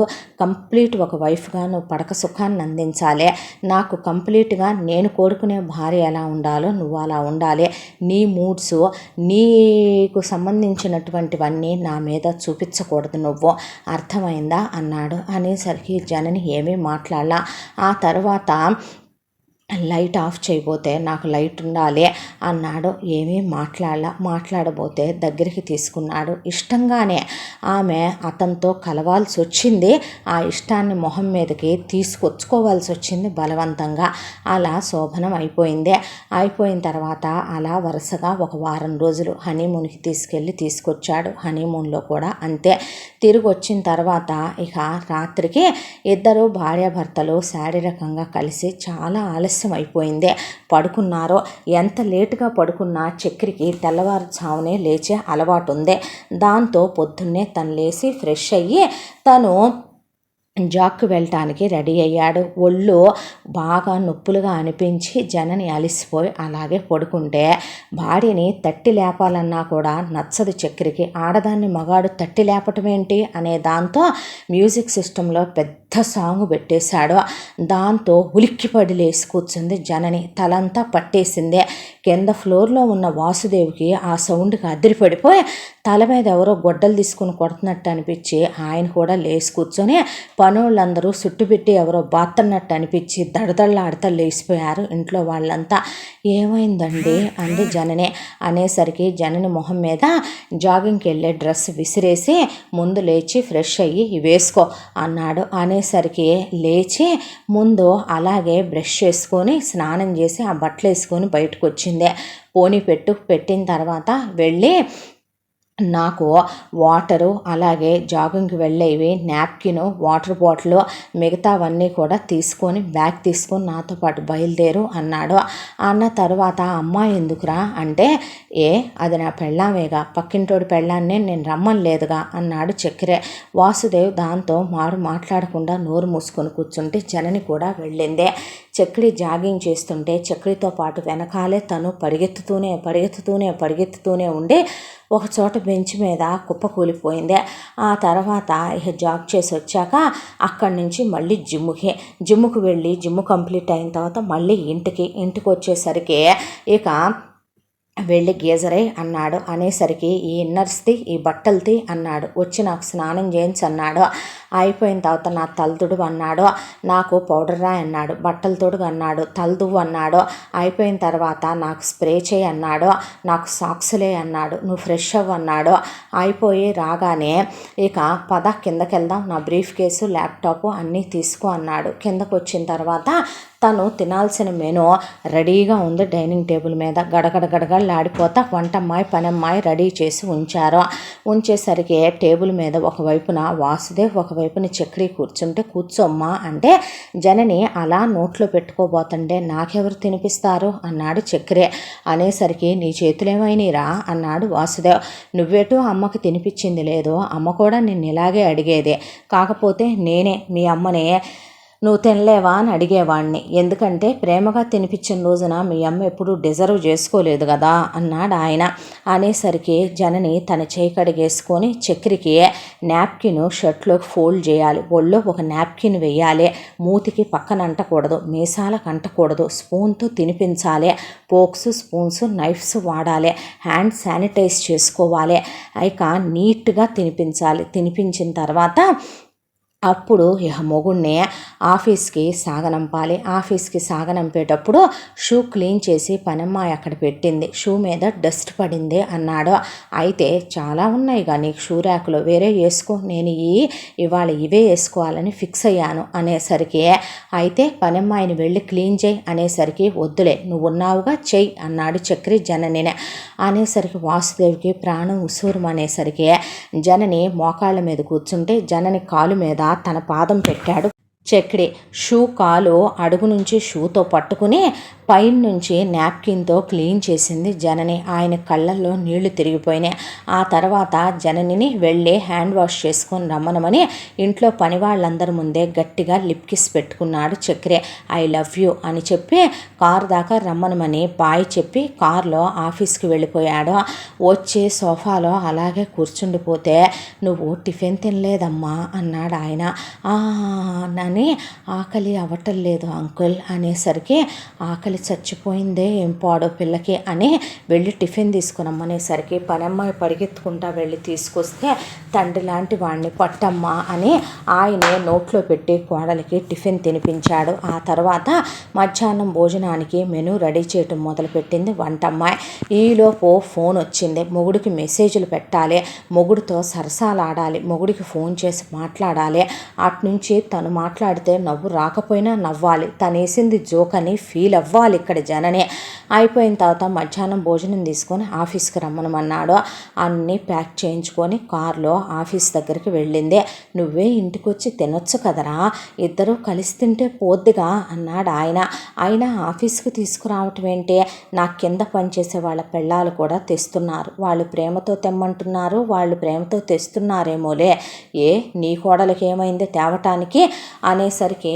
కంప్లీట్ ఒక వైఫ్గా నువ్వు పడక సుఖాన్ని అందించాలి. నాకు కంప్లీట్గా నేను కోరుకునే భార్య ఎలా ఉండాలో నువ్వు అలా ఉండాలి. నీ మూడ్స్, నీకు సంబంధించినటువంటివన్నీ నా మీద చూపించకూడదు నువ్వు, అర్థమైందా అన్నాడు. అనేసరికి జనని ఏమీ మాట్లాడలా. ఆ తర్వాత లైట్ ఆఫ్ చేయబోతే నాకు లైట్ ఉండాలి అన్నాడు. ఏమీ మాట్లాడబోతే దగ్గరికి తీసుకున్నాడు. ఇష్టంగానే ఆమె అతనితో కలవాల్సి వచ్చింది. ఆ ఇష్టాన్ని మొహం మీదకి తీసుకొచ్చుకోవాల్సి వచ్చింది బలవంతంగా. అలా శోభనం అయిపోయింది. అయిపోయిన తర్వాత అలా వరుసగా ఒక వారం రోజులు హనీమూన్కి తీసుకొచ్చాడు. హనీమూన్లో కూడా అంతే. తిరిగి వచ్చిన తర్వాత ఇక రాత్రికి ఇద్దరు భార్యాభర్తలు శారీరకంగా కలిసి చాలా ఆలస్యం అయిపోయింది. పడుకున్నారో. ఎంత లేటుగా పడుకున్నా చక్రికి తెల్లవారుజామునే లేచే అలవాటు ఉంది. దాంతో పొద్దున్నే తను లేచి ఫ్రెష్ అయ్యి తను జాక్కి వెళ్ళటానికి రెడీ అయ్యాడు. ఒళ్ళు బాగా నొప్పులుగా అనిపించి జనని అలిసిపోయి అలాగే పడుకుంటే భార్యని తట్టి లేపాలన్నా కూడా నచ్చదు చక్రికి. ఆడదాన్ని మగాడు తట్టి లేపటం ఏంటి అనే దాంతో మ్యూజిక్ సిస్టంలో పెద్ద సాంగ్ పెట్టేశాడు. దాంతో ఉలిక్కిపడి లేసి కూర్చుంది జనని. తలంతా పట్టేసిందే. కింద ఫ్లోర్లో ఉన్న వాసుదేవికి ఆ సౌండ్కి అదిరిపడిపోయి తల మీద ఎవరో గొడ్డలు తీసుకుని కొడుతున్నట్టు అనిపించి ఆయన కూడా లేచి కూర్చొని పనోళ్ళందరూ చుట్టుపెట్టి ఎవరో బాత్తన్నట్టు అనిపించి దడదళ్ళాడుతూ లేచిపోయారు ఇంట్లో వాళ్ళంతా. ఏమైందండి అంది జనని. అనేసరికి జనని మొహం మీద జాగింగ్కి వెళ్ళే డ్రెస్ విసిరేసి ముందు లేచి ఫ్రెష్ అయ్యి వేసుకో అన్నాడు. అనేసరికి లేచి ముందు అలాగే బ్రష్ చేసుకొని స్నానం చేసి ఆ బట్టలు వేసుకొని బయటకు వచ్చింది. పోనీ పెట్టిన తర్వాత వెళ్ళి నాకు వాటరు అలాగే జాగింగ్కి వెళ్ళేవి నాప్కిను వాటర్ బాటిల్ మిగతావన్నీ కూడా తీసుకొని బ్యాగ్ తీసుకొని నాతో పాటు బయలుదేరు అన్నాడు. అన్న తర్వాత అమ్మాయి ఎందుకురా అంటే అది నా పెళ్ళామేగా, పక్కింటోడి పెళ్ళాన్నే నేను రమ్మలేదుగా అన్నాడు చక్కెరే. వాసుదేవ్ దాంతో మాట్లాడకుండా నోరు మూసుకొని కూర్చుంటే జనని కూడా వెళ్ళిందే. చక్రి జాగింగ్ చేస్తుంటే చక్రితో పాటు వెనకాలే తను పరిగెత్తుతూనే ఉండి ఒక చోట బెంచ్ మీద కుప్పకూలిపోయింది. ఆ తర్వాత ఇక జాగ్ చేసి వచ్చాక అక్కడి నుంచి మళ్ళీ జిమ్ముకు వెళ్ళి జిమ్ కంప్లీట్ అయిన తర్వాత మళ్ళీ ఇంటికి వచ్చేసరికి ఇక వెళ్ళి గీజరే అన్నాడు. అనేసరికి ఈ ఇన్నర్స్ది ఈ బట్టలది అన్నాడు. వచ్చి నాకు స్నానం చేయించి అన్నాడు. అయిపోయిన తర్వాత నా తలదుడు అన్నాడు. నాకు పౌడర్ రాయి అన్నాడు. బట్టలు తొడుగు అన్నాడు. తలదువ్వు అన్నాడు. అయిపోయిన తర్వాత నాకు స్ప్రే చేయి అన్నాడు. నాకు సాక్స్లే అన్నాడు. నువ్వు ఫ్రెష్ అవ్వు అన్నాడు. అయిపోయి రాగానే ఇక పద కిందకి వెళ్దాం, నా బ్రీఫ్ కేసు ల్యాప్టాప్ అన్నీ తీసుకో అన్నాడు. కిందకు వచ్చిన తర్వాత తను తినాల్సిన మెనూ రెడీగా ఉంది డైనింగ్ టేబుల్ మీద. గడగడలాడిపోతా వంటమ్మాయి పనమ్మాయి రెడీ చేసి ఉంచేసరికి టేబుల్ మీద ఒకవైపున వాసుదేవ్ ఒకవైపున చక్రి కూర్చుంటే కూర్చోమ్మా అంటే జనని అలా నోట్లో పెట్టుకోబోతుంటే నాకెవరు తినిపిస్తారు అన్నాడు చక్రి. అనేసరికి నీ చేతులేమైనరా అన్నాడు వాసుదేవ్. నువ్వేటో అమ్మకి తినిపించింది లేదు, అమ్మ కూడా నిన్ను ఇలాగే అడిగేదే. కాకపోతే నేనే మీ అమ్మనే నువ్వు తినలేవా అని అడిగేవాడిని. ఎందుకంటే ప్రేమగా తినిపించిన రోజున మీ అమ్మ ఎప్పుడూ డిజర్వ్ చేసుకోలేదు కదా అన్నాడు ఆయన. అనేసరికి జనని తన చేయి కడిగేసుకొని చక్రికి నాప్కిన్ షర్ట్లోకి ఫోల్డ్ చేయాలి, ఒళ్ళో ఒక నాప్కిన్ వేయాలి, మూతికి పక్కన అంటకూడదు, మీసాలకు అంటకూడదు, స్పూన్తో తినిపించాలి, పోక్స్ స్పూన్స్ నైఫ్స్ వాడాలి, హ్యాండ్ శానిటైజ్ చేసుకోవాలి, ఇక నీట్గా తినిపించాలి. తినిపించిన తర్వాత అప్పుడు ఇక మొగుడిని ఆఫీస్కి సాగనంపాలి. ఆఫీస్కి సాగనంపేటప్పుడు షూ క్లీన్ చేసి పనమ్మాయి అక్కడ పెట్టింది. షూ మీద డస్ట్ పడింది అన్నాడు. అయితే చాలా ఉన్నాయి కానీ షూ ర్యాకులో వేరే వేసుకో, నేను ఇవాళ ఇవే వేసుకోవాలని ఫిక్స్ అయ్యాను అనేసరికి, అయితే పనమ్మాయిని వెళ్ళి క్లీన్ చేయి అనేసరికి, వద్దులే నువ్వు ఉన్నావుగా చెయ్యి అన్నాడు చక్రి జననినే. అనేసరికి వాసుదేవికి ప్రాణం ఉసూరుమనేసరికి జనని మోకాళ్ళ మీద కూర్చుంటే జనని కాలు మీద తన పాదం పెట్టాడు చక్రి. షూ కాలు అడుగు నుంచి షూతో పట్టుకుని పైన నుంచి నాప్కిన్తో క్లీన్ చేసింది జనని. ఆయన కళ్ళల్లో నీళ్లు తిరిగిపోయినాయి. ఆ తర్వాత జననిని వెళ్ళి హ్యాండ్ వాష్ చేసుకొని రమ్మనమని ఇంట్లో పని వాళ్ళందరి ముందే గట్టిగా లిప్ కిస్ పెట్టుకున్నాడు చక్రి. ఐ లవ్ యూ అని చెప్పి కారు దాకా రమ్మనమని బాయ్ చెప్పి కారులో ఆఫీస్కి వెళ్ళిపోయాడు. వచ్చి సోఫాలో అలాగే కూర్చుండిపోతే, నువ్వు టిఫిన్ తినలేదమ్మా అన్నాడు ఆయన. అని ఆకలి అవ్వటం లేదు అంకుల్ అనేసరికి, ఆకలి చచ్చిపోయిందే ఏం పాడో పిల్లకి అని వెళ్ళి టిఫిన్ తీసుకురమ్మనేసరికి పనమ్మాయి పరిగెత్తుకుంటా వెళ్ళి తీసుకొస్తే, తండ్రి లాంటి వాడిని పట్టమ్మా అని ఆయనే నోట్లో పెట్టి కోడలికి టిఫిన్ తినిపించాడు. ఆ తర్వాత మధ్యాహ్నం భోజనానికి మెనూ రెడీ చేయటం మొదలుపెట్టింది వంటమ్మాయి. ఈలోపు ఫోన్ వచ్చింది. మొగుడికి మెసేజ్లు పెట్టాలి, మొగుడితో సరసాలు ఆడాలి, మొగుడికి ఫోన్ చేసి మాట్లాడాలి. అట్నుంచి తను మాట్లాడితే నవ్వు రాకపోయినా నవ్వాలి, తనేసింది జోక్ అని ఫీల్ అవ్వాలి ఇక్కడ జననే. అయిపోయిన తర్వాత మధ్యాహ్నం భోజనం తీసుకొని ఆఫీస్కి రమ్మనమన్నాడు. అన్నీ ప్యాక్ చేయించుకొని కారులో ఆఫీస్ దగ్గరికి వెళ్ళింది. నువ్వే ఇంటికి వచ్చి తినొచ్చు కదరా, ఇద్దరూ కలిసి తింటే పోద్దిగా అన్నాడు ఆయన. అయినా ఆఫీస్కి తీసుకురావటం ఏంటి, నా కింద పనిచేసే వాళ్ళ పెళ్ళాలు కూడా తెస్తున్నారు, వాళ్ళు ప్రేమతో తెమ్మంటున్నారు, వాళ్ళు ప్రేమతో తెస్తున్నారేమోలే, ఏ నీ కోడలకి ఏమైంది తేవటానికి అనేసరికి,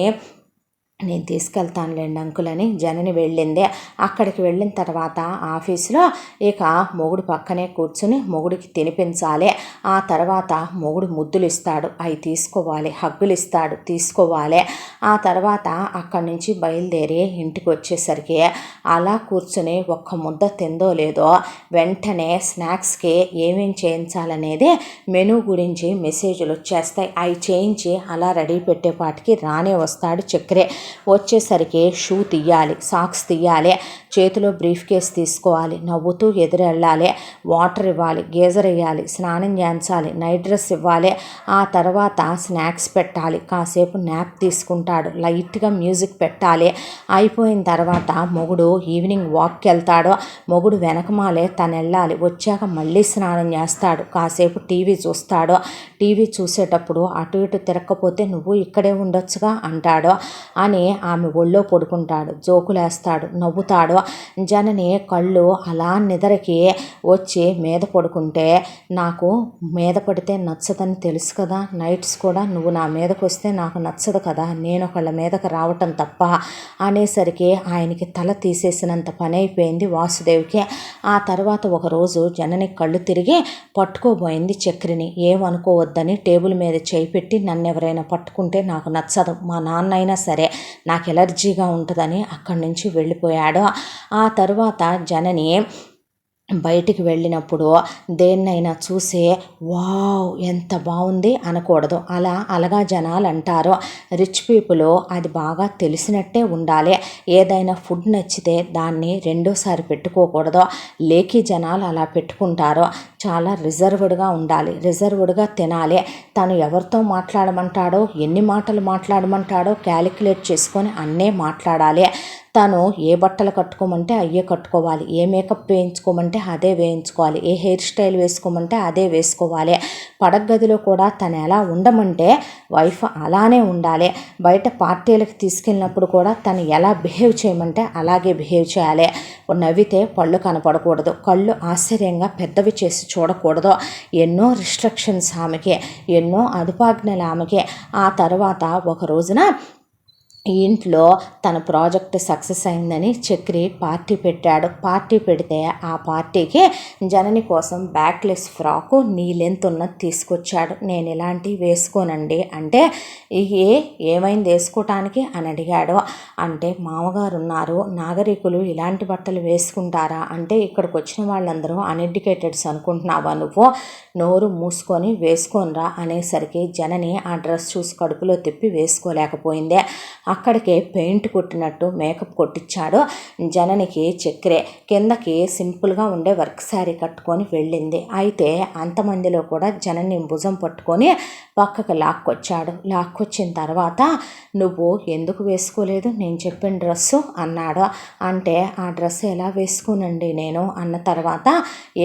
నేను తీసుకెళ్తానులేండి అంకుల్ అని జనని వెళ్ళింది. అక్కడికి వెళ్ళిన తర్వాత ఆఫీసులో ఇక మొగుడు పక్కనే కూర్చుని మొగుడికి తినిపించాలి. ఆ తర్వాత మొగుడు ముద్దులు ఇస్తాడు, అవి తీసుకోవాలి, హగ్గులు ఇస్తాడు, తీసుకోవాలి. ఆ తర్వాత అక్కడి నుంచి బయలుదేరి ఇంటికి వచ్చేసరికి అలా కూర్చుని ఒక్క ముద్ద తిందో లేదో వెంటనే స్నాక్స్కి ఏమేం చేయించాలనేది మెనూ గురించి మెసేజ్లు వచ్చేస్తాయి. అవి చేయించి అలా రెడీ పెట్టేపాటికి రానే వస్తాడు చక్రే. వచ్చేసరికి షూ తీయాలి, సాక్స్ తీయాలి, చేతిలో బ్రీఫ్ కేస్ తీసుకోవాలి, నవ్వుతూ ఎదురెళ్ళాలి, వాటర్ ఇవ్వాలి, గీజర్ వేయాలి, స్నానం చేయించాలి, నైట్ డ్రెస్ ఇవ్వాలి. ఆ తర్వాత స్నాక్స్ పెట్టాలి, కాసేపు నాప్ తీసుకుంటాడు, లైట్గా మ్యూజిక్ పెట్టాలి. అయిపోయిన తర్వాత మొగుడు ఈవినింగ్ వాక్కి వెళ్తాడు. మొగుడు వెనకమాలే తను వెళ్ళాలి. వచ్చాక మళ్ళీ స్నానం చేస్తాడు, కాసేపు టీవీ చూస్తాడు. టీవీ చూసేటప్పుడు అటు ఇటు తిరగకపోతే నువ్వు ఇక్కడే ఉండొచ్చుగా అంటాడు. అని ఆమె ఒళ్ళో పడుకుంటాడు, జోకులేస్తాడు, నవ్వుతాడు. జనని కళ్ళు అలా నిద్రకి వచ్చి మీద పడుకుంటే, నాకు మీద పడితే నచ్చదని తెలుసు కదా, నైట్స్ కూడా నువ్వు నా మీదకి వస్తే నాకు నచ్చదు కదా, నేను ఒకళ్ళ మీదకి రావటం తప్ప అనేసరికి ఆయనకి తల తీసేసినంత పని అయిపోయింది వాసుదేవికి. ఆ తర్వాత ఒకరోజు జనని కళ్ళు తిరిగి పట్టుకోబోయింది చక్రిని. ఏమనుకోవద్దని టేబుల్ మీద చేయి పెట్టి, నన్ను ఎవరైనా పట్టుకుంటే నాకు నచ్చదు, మా నాన్న అయినా సరే నాకు ఎలర్జీగా ఉంటుందని అక్కడి నుంచి వెళ్ళిపోయాడు. ఆ తర్వాత జనని బయటికి వెళ్ళినప్పుడు దేన్నైనా చూసి వావ్ ఎంత బాగుంది అనకూడదు, అలాగా జనాలు అంటారు. రిచ్ పీపుల్ అది బాగా తెలిసినట్టే ఉండాలి. ఏదైనా ఫుడ్ నచ్చితే దాన్ని రెండోసారి పెట్టుకోకూడదు. లేకి జనాలు అలా పెట్టుకుంటారు. చాలా రిజర్వ్డ్గా ఉండాలి, రిజర్వ్డ్గా తినాలి. తను ఎవరితో మాట్లాడమంటాడో, ఎన్ని మాటలు మాట్లాడమంటాడో క్యాలిక్యులేట్ చేసుకొని అన్నే మాట్లాడాలి. తను ఏ బట్టలు కట్టుకోమంటే అయ్యే కట్టుకోవాలి, ఏ మేకప్ వేయించుకోమంటే అదే వేయించుకోవాలి, ఏ హెయిర్ స్టైల్ వేసుకోమంటే అదే వేసుకోవాలి. పడగదిలో కూడా తను ఎలా ఉండమంటే వైఫ్ అలానే ఉండాలి. బయట పార్టీలకు తీసుకెళ్ళినప్పుడు కూడా తను ఎలా బిహేవ్ చేయమంటే అలాగే బిహేవ్ చేయాలి. నవ్వితే పళ్ళు కనపడకూడదు, కళ్ళు ఆశ్చర్యంగా పెద్దవి చేసి చూడకూడదు. ఎన్నో రిస్ట్రిక్షన్స్ ఆమెకి, ఎన్నో అదుపాజ్ఞలు ఆమెకి. ఆ తర్వాత ఒక రోజున ఈ ఇంట్లో తన ప్రాజెక్ట్ సక్సెస్ అయిందని చక్రి పార్టీ పెట్టాడు. పార్టీ పెడితే ఆ పార్టీకి జనని కోసం బ్యాక్లెస్ ఫ్రాకు నీ లెంత్ ఉన్నది తీసుకొచ్చాడు. నేను ఇలాంటివి వేసుకోనండి అంటే ఏమైంది వేసుకోవటానికి అని అడిగాడు. అంటే మామగారు ఉన్నారు, నాగరికులు ఇలాంటి బట్టలు వేసుకుంటారా అంటే ఇక్కడికి వచ్చిన వాళ్ళందరూ అన్ఎడ్యుకేటెడ్స్ అనుకుంటున్నావా నువ్వు, నోరు మూసుకొని వేసుకోనరా అనేసరికి జనని ఆ డ్రెస్ చూసి కడుపులో తిప్పి వేసుకోలేకపోయిందే. అక్కడికే పెయింట్ కొట్టినట్టు మేకప్ కొట్టించాడు. జననికి చక్రే కిందకి సింపుల్గా ఉండే వర్క్ శారీ కట్టుకొని వెళ్ళింది. అయితే అంతమందిలో కూడా జనని భుజం పట్టుకొని పక్కకు లాక్కొచ్చాడు. లాక్కొచ్చిన తర్వాత నువ్వు ఎందుకు వేసుకోలేదు నేను చెప్పిన డ్రెస్సు అన్నాడు. అంటే ఆ డ్రెస్ ఎలా వేసుకోనండి నేను అన్న తర్వాత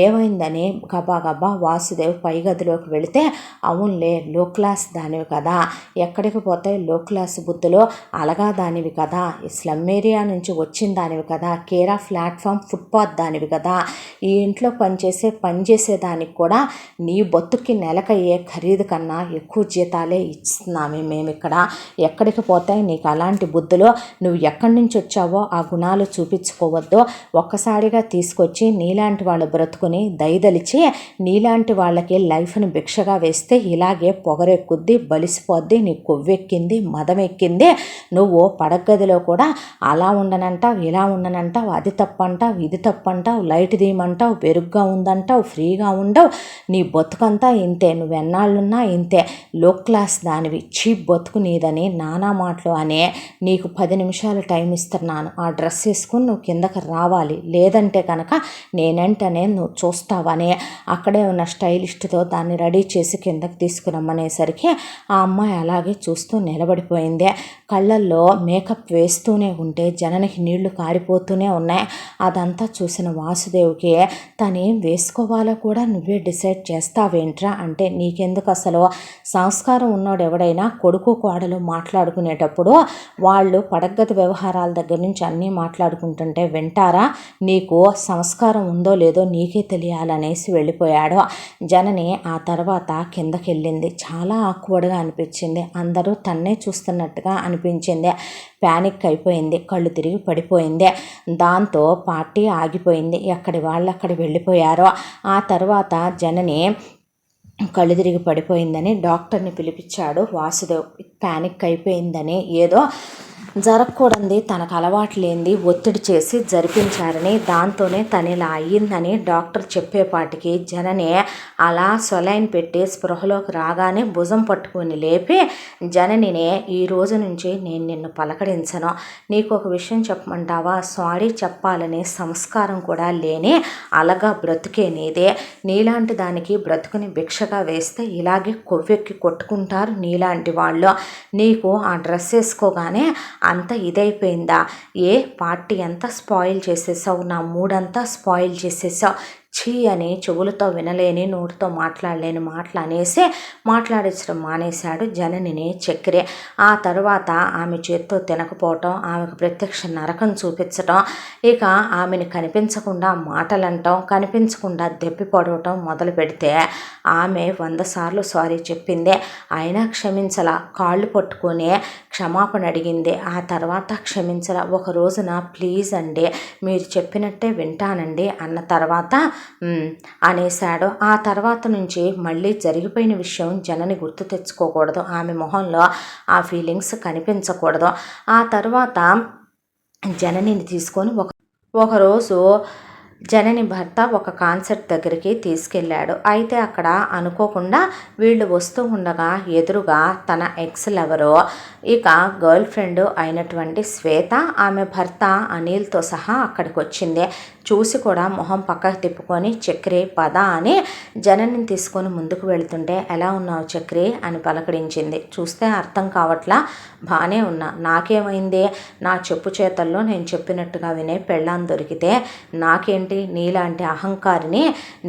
ఏమైందని గబా వాసుదేవ్ పై గదిలోకి వెళితే అవునులే లో క్లాస్ దానివి కదా, ఎక్కడికి పోతే లో క్లాస్ బుద్ధులో అలగా దానివి కదా, స్లమ్ ఏరియా నుంచి వచ్చిన దానివి కదా, కేరా ప్లాట్ఫామ్ ఫుట్పాత్ దానివి కదా, ఈ ఇంట్లో పనిచేసే దానికి కూడా నీ బతుక్కి నెలకయ్యే ఖరీదు కన్నా ఎక్కువ జీతాలే ఇస్తున్నామే మేము ఇక్కడ, ఎక్కడికి పోతాయి నీకు అలాంటి బుద్ధులు, నువ్వు ఎక్కడి నుంచి వచ్చావో ఆ గుణాలు చూపించుకోవద్దు, ఒక్కసారిగా తీసుకొచ్చి నీలాంటి వాళ్ళు బ్రతుకుని దయదలిచి నీలాంటి వాళ్ళకి లైఫ్ని భిక్షగా వేస్తే ఇలాగే పొగరెక్కుద్ది, బలిసిపోద్ది, నీ కొవ్వెక్కింది, మదం ఎక్కింది, నువ్వు పడగదిలో కూడా అలా ఉండనంటావు, ఇలా ఉండనంటావు, అది తప్పంటావు, ఇది తప్పంటావు, లైట్ తీయమంటావు, పెరుగ్గా ఉందంటావు, ఫ్రీగా ఉండవు, నీ బతుకంతా ఇంతే, నువ్వెన్నాళ్ళున్నా ఇంతే, లో క్లాస్ దానివి, చీప్ బతుకు నీదని నానా మాటలు అనే నీకు 10 నిమిషాలు టైం ఇస్తున్నాను, ఆ డ్రెస్ వేసుకుని నువ్వు కిందకి రావాలి, లేదంటే కనుక నేనంటనే నువ్వు చూస్తావనే అక్కడే ఉన్న స్టైలిస్ట్తో దాన్ని రెడీ చేసి కిందకి తీసుకురమ్మనేసరికి ఆ అమ్మాయి అలాగే చూస్తూ నిలబడిపోయింది. కళ్ళల్లో మేకప్ వేస్తూనే ఉంటే జననికి నీళ్లు కారిపోతూనే ఉన్నాయి. అదంతా చూసిన వాసుదేవ్కి తనేం వేసుకోవాలో కూడా నువ్వే డిసైడ్ చేస్తావేంట్రా అంటే నీకెందుకు అసలు, సంస్కారం ఉన్నోడు ఎవడైనా కొడుకు కోడలు మాట్లాడుకునేటప్పుడు వాళ్ళు పడగతి వ్యవహారాల దగ్గర నుంచి అన్నీ మాట్లాడుకుంటుంటే వింటారా, నీకు సంస్కారం ఉందో లేదో నీకే తెలియాలనేసి వెళ్ళిపోయాడు. జనని ఆ తర్వాత కిందకి వెళ్ళింది. చాలా ఆక్వర్డ్గా అనిపించింది, అందరూ తన్నే చూస్తున్నట్టుగా అనిపించింది. ప్యానిక్ అయిపోయింది, కళ్ళు తిరిగి పడిపోయింది. దాంతో పార్టీ ఆగిపోయింది, ఎక్కడి వాళ్ళు అక్కడ వెళ్ళిపోయారో. ఆ తర్వాత జనని కళ్ళు తిరిగి పడిపోయిందని డాక్టర్ని పిలిపించాడు వాసుదేవ్. ప్యానిక్ అయిపోయిందని ఏదో జరగకూడదు తనకు అలవాటు లేనిది ఒత్తిడి చేసి జరిపించారని, దాంతోనే తను ఇలా అయ్యిందని డాక్టర్ చెప్పేపాటికి జనని అలా సొలైన్ పెట్టి స్పృహలోకి రాగానే భుజం పట్టుకొని లేపి జననినే ఈ రోజు నుంచి నేను నిన్ను పలకరించను, నీకు ఒక విషయం చెప్పమంటావా, సారీ చెప్పాలనే సంస్కారం కూడా లేని అలగా బ్రతుకే నీదే, నీలాంటి దానికి బ్రతుకుని భిక్షగా వేస్తే ఇలాగే కొవ్వెక్కి కొట్టుకుంటారు నీలాంటి వాళ్ళు, నీకు ఆ డ్రెస్ వేసుకోగానే అంత ఇదైపోయిందా, ఏ పార్టీ అంతా స్పాయిల్ చేసేసావు, నా మూడంతా స్పాయిల్ చేసేసావు, ఛీ అని చెవులతో వినలేని నోటితో మాట్లాడలేని మాటలు అనేసి మాట్లాడించడం మానేశాడు జననిని చక్రి. ఆ తర్వాత ఆమె చేత్తో తినకపోవటం, ఆమెకు ప్రత్యక్ష నరకం చూపించటం, ఇక ఆమెను కనిపించకుండా మాటలంటాం, కనిపించకుండా దెప్పిపడవటం మొదలు పెడితే ఆమె 100 సార్లు సారీ చెప్పింది, అయినా క్షమించలా, కాళ్ళు పట్టుకొని క్షమాపణ అడిగింది. ఆ తర్వాత క్షమించలా. ఒక రోజున ప్లీజ్ అండి మీరు చెప్పినట్టే వింటానండి అన్న తర్వాత అనేశాడు. ఆ తర్వాత నుంచి మళ్ళీ జరిగిపోయిన విషయం జనని గుర్తు తెచ్చుకోకూడదు, ఆమె మొహంలో ఆ ఫీలింగ్స్ కనిపించకూడదు. ఆ తర్వాత జననిని తీసుకొని ఒకరోజు జనని భర్త ఒక కాన్సర్ట్ దగ్గరికి తీసుకెళ్ళాడు. అయితే అక్కడ అనుకోకుండా వీళ్ళు వస్తూ ఉండగా ఎదురుగా తన ఎక్స్ లవరు, ఇక గర్ల్ ఫ్రెండ్ అయినటువంటి శ్వేత, ఆమె భర్త అనిల్తో సహా అక్కడికి వచ్చింది. చూసి కూడా మొహం పక్కకు తిప్పుకొని చక్రి పద అని జనని తీసుకొని ముందుకు వెళుతుంటే ఎలా ఉన్నావు చక్రి అని పలకరించింది. చూస్తే అర్థం కావట్లా, బాగానే ఉన్నా, నాకేమైంది, నా చెప్పు చేతల్లో నేను చెప్పినట్టుగా వినే పెళ్ళాం దొరికితే నాకేంటి, నీలాంటి అహంకారిని,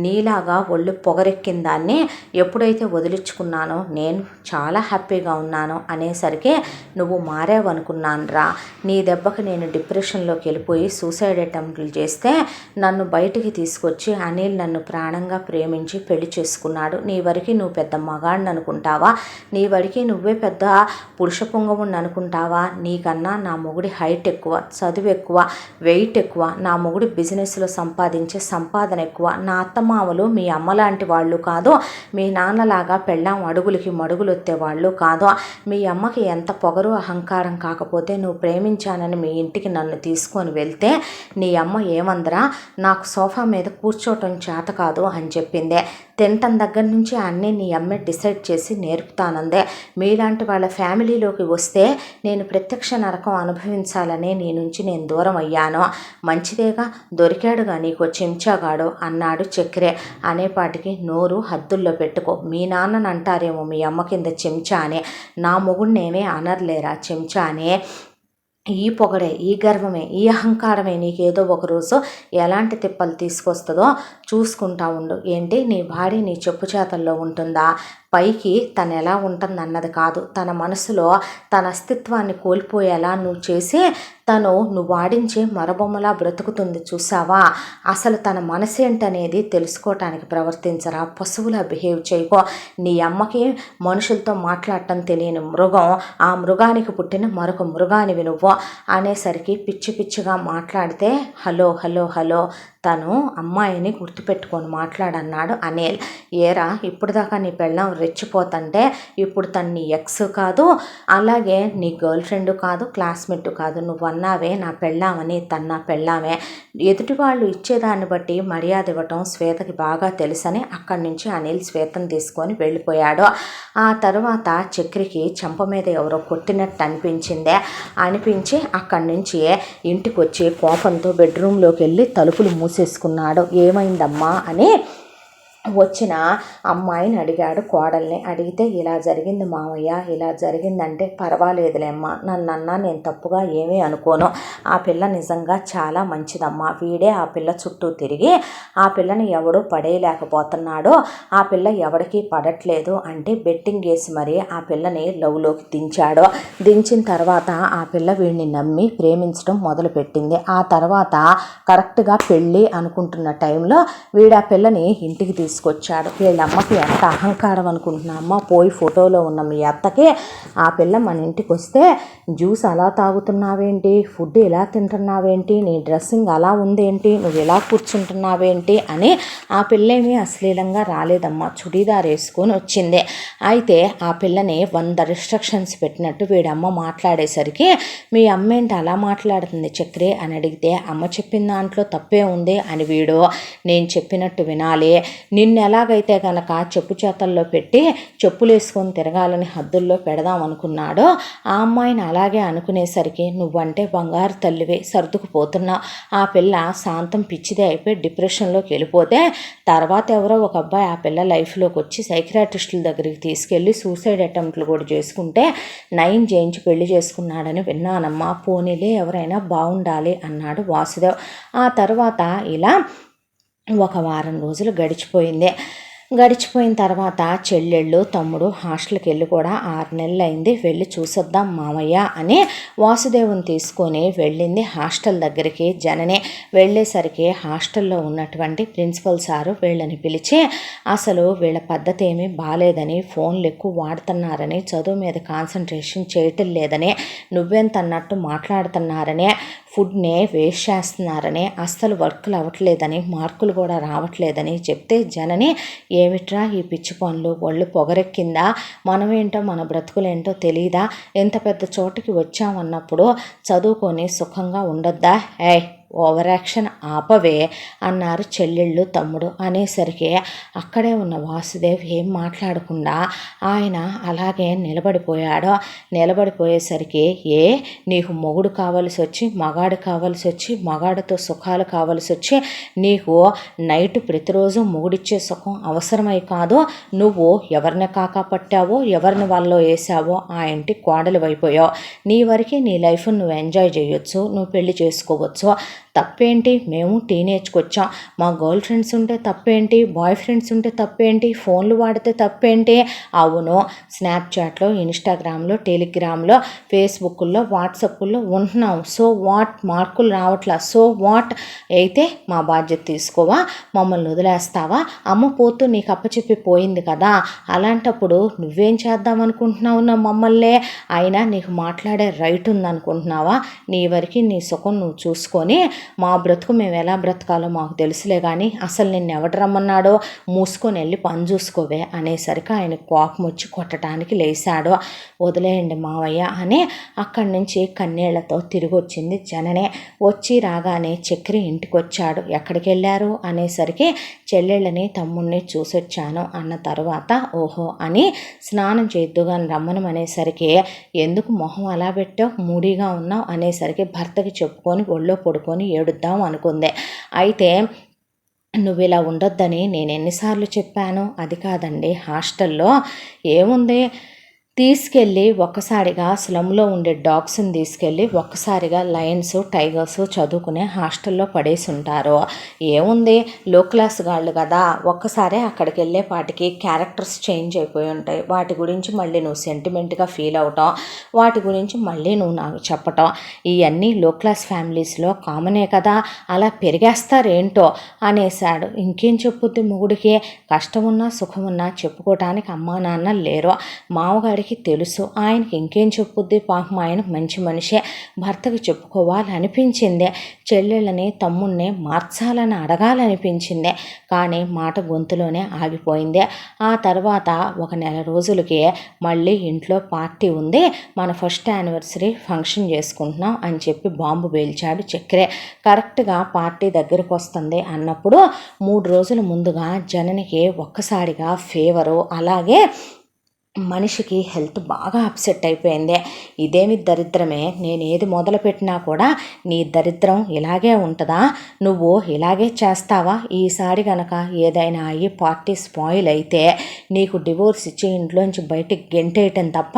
నీలాగా ఒళ్ళు పొగరెక్కిన దాన్ని ఎప్పుడైతే వదిలించుకున్నానో నేను చాలా హ్యాపీగా ఉన్నాను అనేసరికి నువ్వు మారావనుకున్నాను రా, నీ దెబ్బకి నేను డిప్రెషన్లోకి వెళ్ళిపోయి సూసైడ్ అటెంప్ట్లు చేస్తే నన్ను బయటికి తీసుకొచ్చి అనిల్ నన్ను ప్రాణంగా ప్రేమించి పెళ్లి చేసుకున్నాడు. నీ వరకు నువ్వు పెద్ద మగాడిని అనుకుంటావా? నీ వరకు నువ్వే పెద్ద పురుష పొంగవుని అనుకుంటావా? నీకన్నా నా మొగుడి హైట్ ఎక్కువ, చదువు ఎక్కువ, వెయిట్ ఎక్కువ. నా మొగుడి బిజినెస్లో సంపాదించే సంపాదన ఎక్కువ. నా అత్తమామలు మీ అమ్మలాంటి వాళ్ళు కాదు, మీ నాన్నలాగా పెళ్ళాం అడుగులకి మడుగులు వాళ్ళు కాదు. మీ అమ్మకి ఎంత పొగరు అహంకారం కాకపోతే నువ్వు ప్రేమించానని మీ ఇంటికి నన్ను తీసుకొని వెళ్తే నీ అమ్మ ఏమందరా? నాకు సోఫా మీద కూర్చోవటం చేత కాదు అని చెప్పిందే. తినటం దగ్గర నుంచి అన్నీ నీ అమ్మే డిసైడ్ చేసి నేర్పుతానందే. మీలాంటి వాళ్ళ ఫ్యామిలీలోకి వస్తే నేను ప్రత్యక్ష నరకం అనుభవించాలనే నీ నుంచి నేను దూరం అయ్యాను. మంచిదేగా, దొరికాడుగా నీకు చెంచాగాడు అన్నాడు చక్రే. అనేపాటికి నోరు హద్దుల్లో పెట్టుకో. మీ నాన్నని అంటారేమో మీ అమ్మ కింద చెంచా అని, నా మొగుడినేమే అనర్లేరా చెంచా అని. ఈ పొగడే, ఈ గర్వమే, ఈ అహంకారమే నీకేదో ఒకరోజు ఎలాంటి తిప్పలు తీసుకొస్తుందో చూసుకుంటా ఉండు. ఏంటి నీ భార్య నీ చెప్పు చేతల్లో ఉంటుందా? పైకి తను ఎలా ఉంటుందన్నది కాదు, తన మనసులో తన అస్తిత్వాన్ని కోల్పోయేలా నువ్వు చేసి నువ్వు ఆడించే మరబొమ్మలా బ్రతుకుతుంది చూసావా? అసలు తన మనసు ఏంటనేది తెలుసుకోవటానికి ప్రవర్తించరా, పశువులా బిహేవ్ చేయకో. నీ అమ్మకి మనుషులతో మాట్లాడటం తెలియని మృగం, ఆ మృగానికి పుట్టిన మరొక మృగానివి నువ్వు అనేసరికి పిచ్చి పిచ్చిగా మాట్లాడితే హలో హలో హలో తను అమ్మాయిని గుర్తుపెట్టుకొని మాట్లాడన్నాడు అనిల్. ఏరా ఇప్పుడు దాకా నీ పెళ్ళాం రెచ్చిపోతుంటే ఇప్పుడు తను నీ ఎక్స్ కాదు, అలాగే నీ గర్ల్ ఫ్రెండ్ కాదు, క్లాస్మేట్ కాదు, నువ్వు అన్నావే నా పెళ్ళామని, తను నా పెళ్ళామే. ఎదుటి వాళ్ళు ఇచ్చేదాన్ని బట్టి మర్యాద ఇవ్వటం శ్వేతకి బాగా తెలుసని అక్కడి నుంచి అనిల్ శ్వేతను తీసుకొని వెళ్ళిపోయాడు. ఆ తర్వాత చక్రికి చెంప మీద ఎవరో కొట్టినట్టు అనిపించి అక్కడి నుంచి ఇంటికి వచ్చి కోపంతో బెడ్రూమ్లోకి వెళ్ళి తలుపులు మూసేసుకున్నాడు. ఏమైందమ్మా అని వచ్చిన అమ్మాయిని అడిగాడు, కోడల్ని అడిగితే ఇలా జరిగింది మామయ్య, ఇలా జరిగిందంటే పర్వాలేదులేమ్మా, నన్నన్నా నేను తప్పుగా ఏమీ అనుకోను, ఆ పిల్ల నిజంగా చాలా మంచిదమ్మా, వీడే ఆ పిల్ల చుట్టూ తిరిగి ఆ పిల్లని ఎవడూ పడేయలేకపోతున్నాడు, ఆ పిల్ల ఎవడికి పడట్లేదు అంటే బెట్టింగ్ వేసి మరీ ఆ పిల్లని లవ్లోకి దించాడు. దించిన తర్వాత ఆ పిల్ల వీడిని నమ్మి ప్రేమించడం మొదలుపెట్టింది. ఆ తర్వాత కరెక్ట్గా పెళ్ళి అనుకుంటున్న టైంలో వీడు ఆ పిల్లని ఇంటికి తీసుకొచ్చాడు. వీళ్ళ అమ్మకి ఎంత అహంకారం అనుకుంటున్నా అమ్మ, పోయి ఫోటోలో ఉన్న మీ అత్తకి ఆ పిల్ల మన ఇంటికి వస్తే జ్యూస్ అలా తాగుతున్నావేంటి, ఫుడ్ ఇలా తింటున్నావేంటి, నీ డ్రెస్సింగ్ అలా ఉందేంటి, నువ్వు ఇలా కూర్చుంటున్నావేంటి అని ఆ పిల్లేమీ అశ్లీలంగా రాలేదమ్మా, చుడీదార్ వేసుకొని వచ్చింది. అయితే ఆ పిల్లని 100 రిస్ట్రిక్షన్స్ పెట్టినట్టు వీడమ్మ మాట్లాడేసరికి మీ అమ్మ ఏంటి అలా మాట్లాడుతుంది చక్రి అని అడిగితే అమ్మ చెప్పిన దాంట్లో తప్పే ఉంది అని వీడు నేను చెప్పినట్టు వినాలి, నిన్ను ఎలాగైతే కనుక చెప్పు చేతల్లో పెట్టి చెప్పులు వేసుకొని తిరగాలని హద్దుల్లో పెడదాం అనుకున్నాడో ఆ అమ్మాయిని అలాగే అనుకునేసరికి నువ్వంటే బంగారు తల్లివే సర్దుకుపోతున్నావు. ఆ పిల్ల శాంతం పిచ్చిదే అయిపోయి డిప్రెషన్లోకి వెళ్ళిపోతే తర్వాత ఎవరో ఒక అబ్బాయి ఆ పిల్ల లైఫ్లోకి వచ్చి సైకియాట్రిస్టుల దగ్గరికి తీసుకెళ్ళి సూసైడ్ అటెంప్ట్లు కూడా చేసుకుంటే నయం చేయించి పెళ్లి చేసుకున్నాడని విన్నానమ్మా, పోనీలే ఎవరైనా బాగుండాలి అన్నాడు వాసుదేవ్. ఆ తర్వాత ఇలా ఒక వారం రోజులు గడిచిపోయిన తర్వాత చెల్లెళ్ళు తమ్ముడు హాస్టల్కి వెళ్ళి కూడా 6 నెలలు అయింది, వెళ్ళి చూసొద్దాం మామయ్య అని వాసుదేవుని తీసుకొని వెళ్ళింది హాస్టల్ దగ్గరికి. జనని వెళ్ళేసరికి హాస్టల్లో ఉన్నటువంటి ప్రిన్సిపల్ సారు వీళ్ళని పిలిచి అసలు వీళ్ళ పద్ధతి ఏమీ బాగాలేదని, ఫోన్లు ఎక్కువ వాడుతున్నారని, చదువు మీద కాన్సన్ట్రేషన్ చేయటం లేదని, నువ్వెంత అన్నట్టు మాట్లాడుతున్నారని, ఫుడ్నే వేస్ట్ చేస్తున్నారని, అస్సలు వర్క్లు అవ్వట్లేదని, మార్కులు కూడా రావట్లేదని చెప్తే జనని ఏమిట్రా ఈ పిచ్చి పనులు, ఒళ్ళు పొగరెక్కిందా, మనమేంటో మన బ్రతుకులేంటో తెలీదా, ఎంత పెద్ద చోటుకి వచ్చామన్నప్పుడు చదువుకొని సుఖంగా ఉండొద్దా, ఓవర్ యాక్షన్ ఆపవే అన్నారు చెల్లెళ్ళు తమ్ముడు. అనేసరికి అక్కడే ఉన్న వాసుదేవ్ ఏం మాట్లాడకుండా ఆయన అలాగే నిలబడిపోయేసరికి నీకు మొగుడు కావాల్సి వచ్చి మగాడు కావాల్సి వచ్చి మగాడితో సుఖాలు కావాల్సి వచ్చి నీకు నైట్ ప్రతిరోజు మొగుడిచ్చే సుఖం అవసరమై కాదు, నువ్వు ఎవరిని కాకా పట్టావో ఎవరిని వాళ్ళలో వేసావో ఆ ఇంటి కోడలు అయిపోయావు, నీ వరకు నీ లైఫ్ నువ్వు ఎంజాయ్ చేయొచ్చు, నువ్వు పెళ్లి చేసుకోవచ్చు, తప్పేంటి, మేము టీనేజ్కి వచ్చాం, మా గర్ల్ ఫ్రెండ్స్ ఉంటే తప్పేంటి, బాయ్ ఫ్రెండ్స్ ఉంటే తప్పేంటి, ఫోన్లు వాడితే తప్పేంటి. అవును, స్నాప్చాట్లో, ఇన్స్టాగ్రామ్లో, టెలిగ్రామ్లో, ఫేస్బుక్లో, వాట్సాప్లో ఉంటున్నాం. సో వాట్, మార్కులు రావట్లా, సో వాట్. అయితే మా బాధ్యత తీసుకోవా, మమ్మల్ని వదిలేస్తావా? అమ్మ పోతూ నీకు అప్పచెప్పి పోయింది కదా, అలాంటప్పుడు నువ్వేం చేద్దాం అనుకుంటున్నావు నా మమ్మల్ని? అయినా నీకు మాట్లాడే రైట్ ఉందనుకుంటున్నావా? నీ వరకు నీ సుఖం నువ్వు చూసుకొని మా బ్రతుకు మేము ఎలా బ్రతకాలో మాకు తెలుసులే కానీ అసలు నిన్ను ఎవడు రమ్మన్నాడో, మూసుకొని వెళ్ళి పని చూసుకోవే అనేసరికి ఆయన కోపం వచ్చి కొట్టడానికి లేచాడు. వదిలేయండి మావయ్య అని అక్కడి నుంచి కన్నీళ్లతో తిరిగి వచ్చింది జననే. వచ్చి రాగానే చక్రి ఇంటికి వచ్చాడు. ఎక్కడికి వెళ్ళారు అనేసరికి చెల్లెళ్ళని తమ్ముడిని చూసొచ్చాను అన్న తర్వాత ఓహో అని స్నానం చేద్దుగాని రమ్మనమనేసరికి ఎందుకు మొహం అలా పెట్టావు, మూడీగా ఉన్నావు అనేసరికి భర్తకి చెప్పుకొని ఒళ్ళో పడుకొని ఏడుద్దాం అనుకుంది. అయితే నువ్వు ఇలా ఉండొద్దని నేను ఎన్నిసార్లు చెప్పాను. అది కాదండి, హాస్టల్లో ఏముంది, తీసుకెళ్ళి ఒక్కసారిగా స్లమ్లో ఉండే డాగ్స్ని తీసుకెళ్ళి ఒక్కసారిగా లయన్స్, టైగర్స్ చదువుకునే హాస్టల్లో పడేసి ఉంటారు. ఏముంది, లో క్లాస్ గాళ్ళు కదా, ఒక్కసారి అక్కడికి వెళ్ళేపాటికి క్యారెక్టర్స్ చేంజ్ అయిపోయి ఉంటాయి. వాటి గురించి మళ్ళీ నువ్వు సెంటిమెంట్గా ఫీల్ అవటం, వాటి గురించి మళ్ళీ నువ్వు నాకు చెప్పటం, ఇవన్నీ లో క్లాస్ ఫ్యామిలీస్లో కామనే కదా, అలా పెరిగేస్తారేంటో అనేశాడు. ఇంకేం చెప్పుద్ది మొగుడికి, కష్టమున్నా సుఖమున్నా చెప్పుకోవటానికి అమ్మా నాన్న లేరు. మామగాడికి తెలుసు, ఆయనకి ఇంకేం చెప్పుద్ది, పాపం ఆయన మంచి మనిషే, భర్తకి చెప్పుకోవాలనిపించింది, చెల్లెళ్ళని తమ్ముడిని మార్చాలని అడగాలనిపించింది, కానీ మాట గొంతులోనే ఆగిపోయింది. ఆ తర్వాత ఒక నెల రోజులకి మళ్ళీ ఇంట్లో పార్టీ ఉంది, మన ఫస్ట్ యానివర్సరీ ఫంక్షన్ చేసుకుంటున్నాం అని చెప్పి బాంబు పేల్చాడు చక్రే. కరెక్ట్గా పార్టీ దగ్గరకు వస్తుంది అన్నప్పుడు 3 రోజుల ముందుగా జననికి ఒక్కసారిగా ఫీవరు, అలాగే మనిషికి హెల్త్ బాగా అప్సెట్ అయిపోయింది. ఇదేమి దరిద్రమే, నేను ఏది మొదలుపెట్టినా కూడా నీ దరిద్రం ఇలాగే ఉంటుందా, నువ్వు ఇలాగే చేస్తావా, ఈసారి కనుక ఏదైనా అయ్యి పార్టీ స్పాయిల్ అయితే నీకు డివోర్స్ ఇచ్చి ఇంట్లోంచి బయటికి గెంటేయటం తప్ప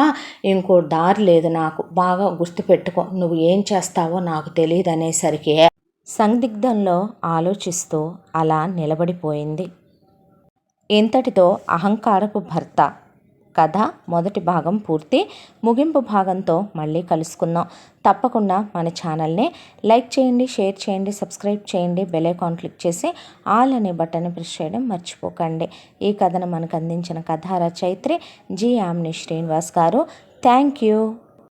ఇంకో దారి లేదు, నాకు బాగా గుర్తుపెట్టుకో, నువ్వు ఏం చేస్తావో నాకు తెలియదు అనేసరికి సందిగ్ధంలో ఆలోచిస్తూ అలా నిలబడిపోయింది. ఇంతటితో అహంకారపు భర్త కథ మొదటి భాగం పూర్తి. ముగింపు భాగంతో మళ్ళీ కలుసుకుందాం. తప్పకుండా మన ఛానల్ని లైక్ చేయండి, షేర్ చేయండి, సబ్స్క్రైబ్ చేయండి, బెల్ ఐకాన్ క్లిక్ చేసి ఆల్ అనే బటన్ ప్రెస్ చేయడం మర్చిపోకండి. ఈ కథను మనకు అందించిన కథా రచయిత్రి జి. యామిని శ్రీనివాస్ గారు. Thank you.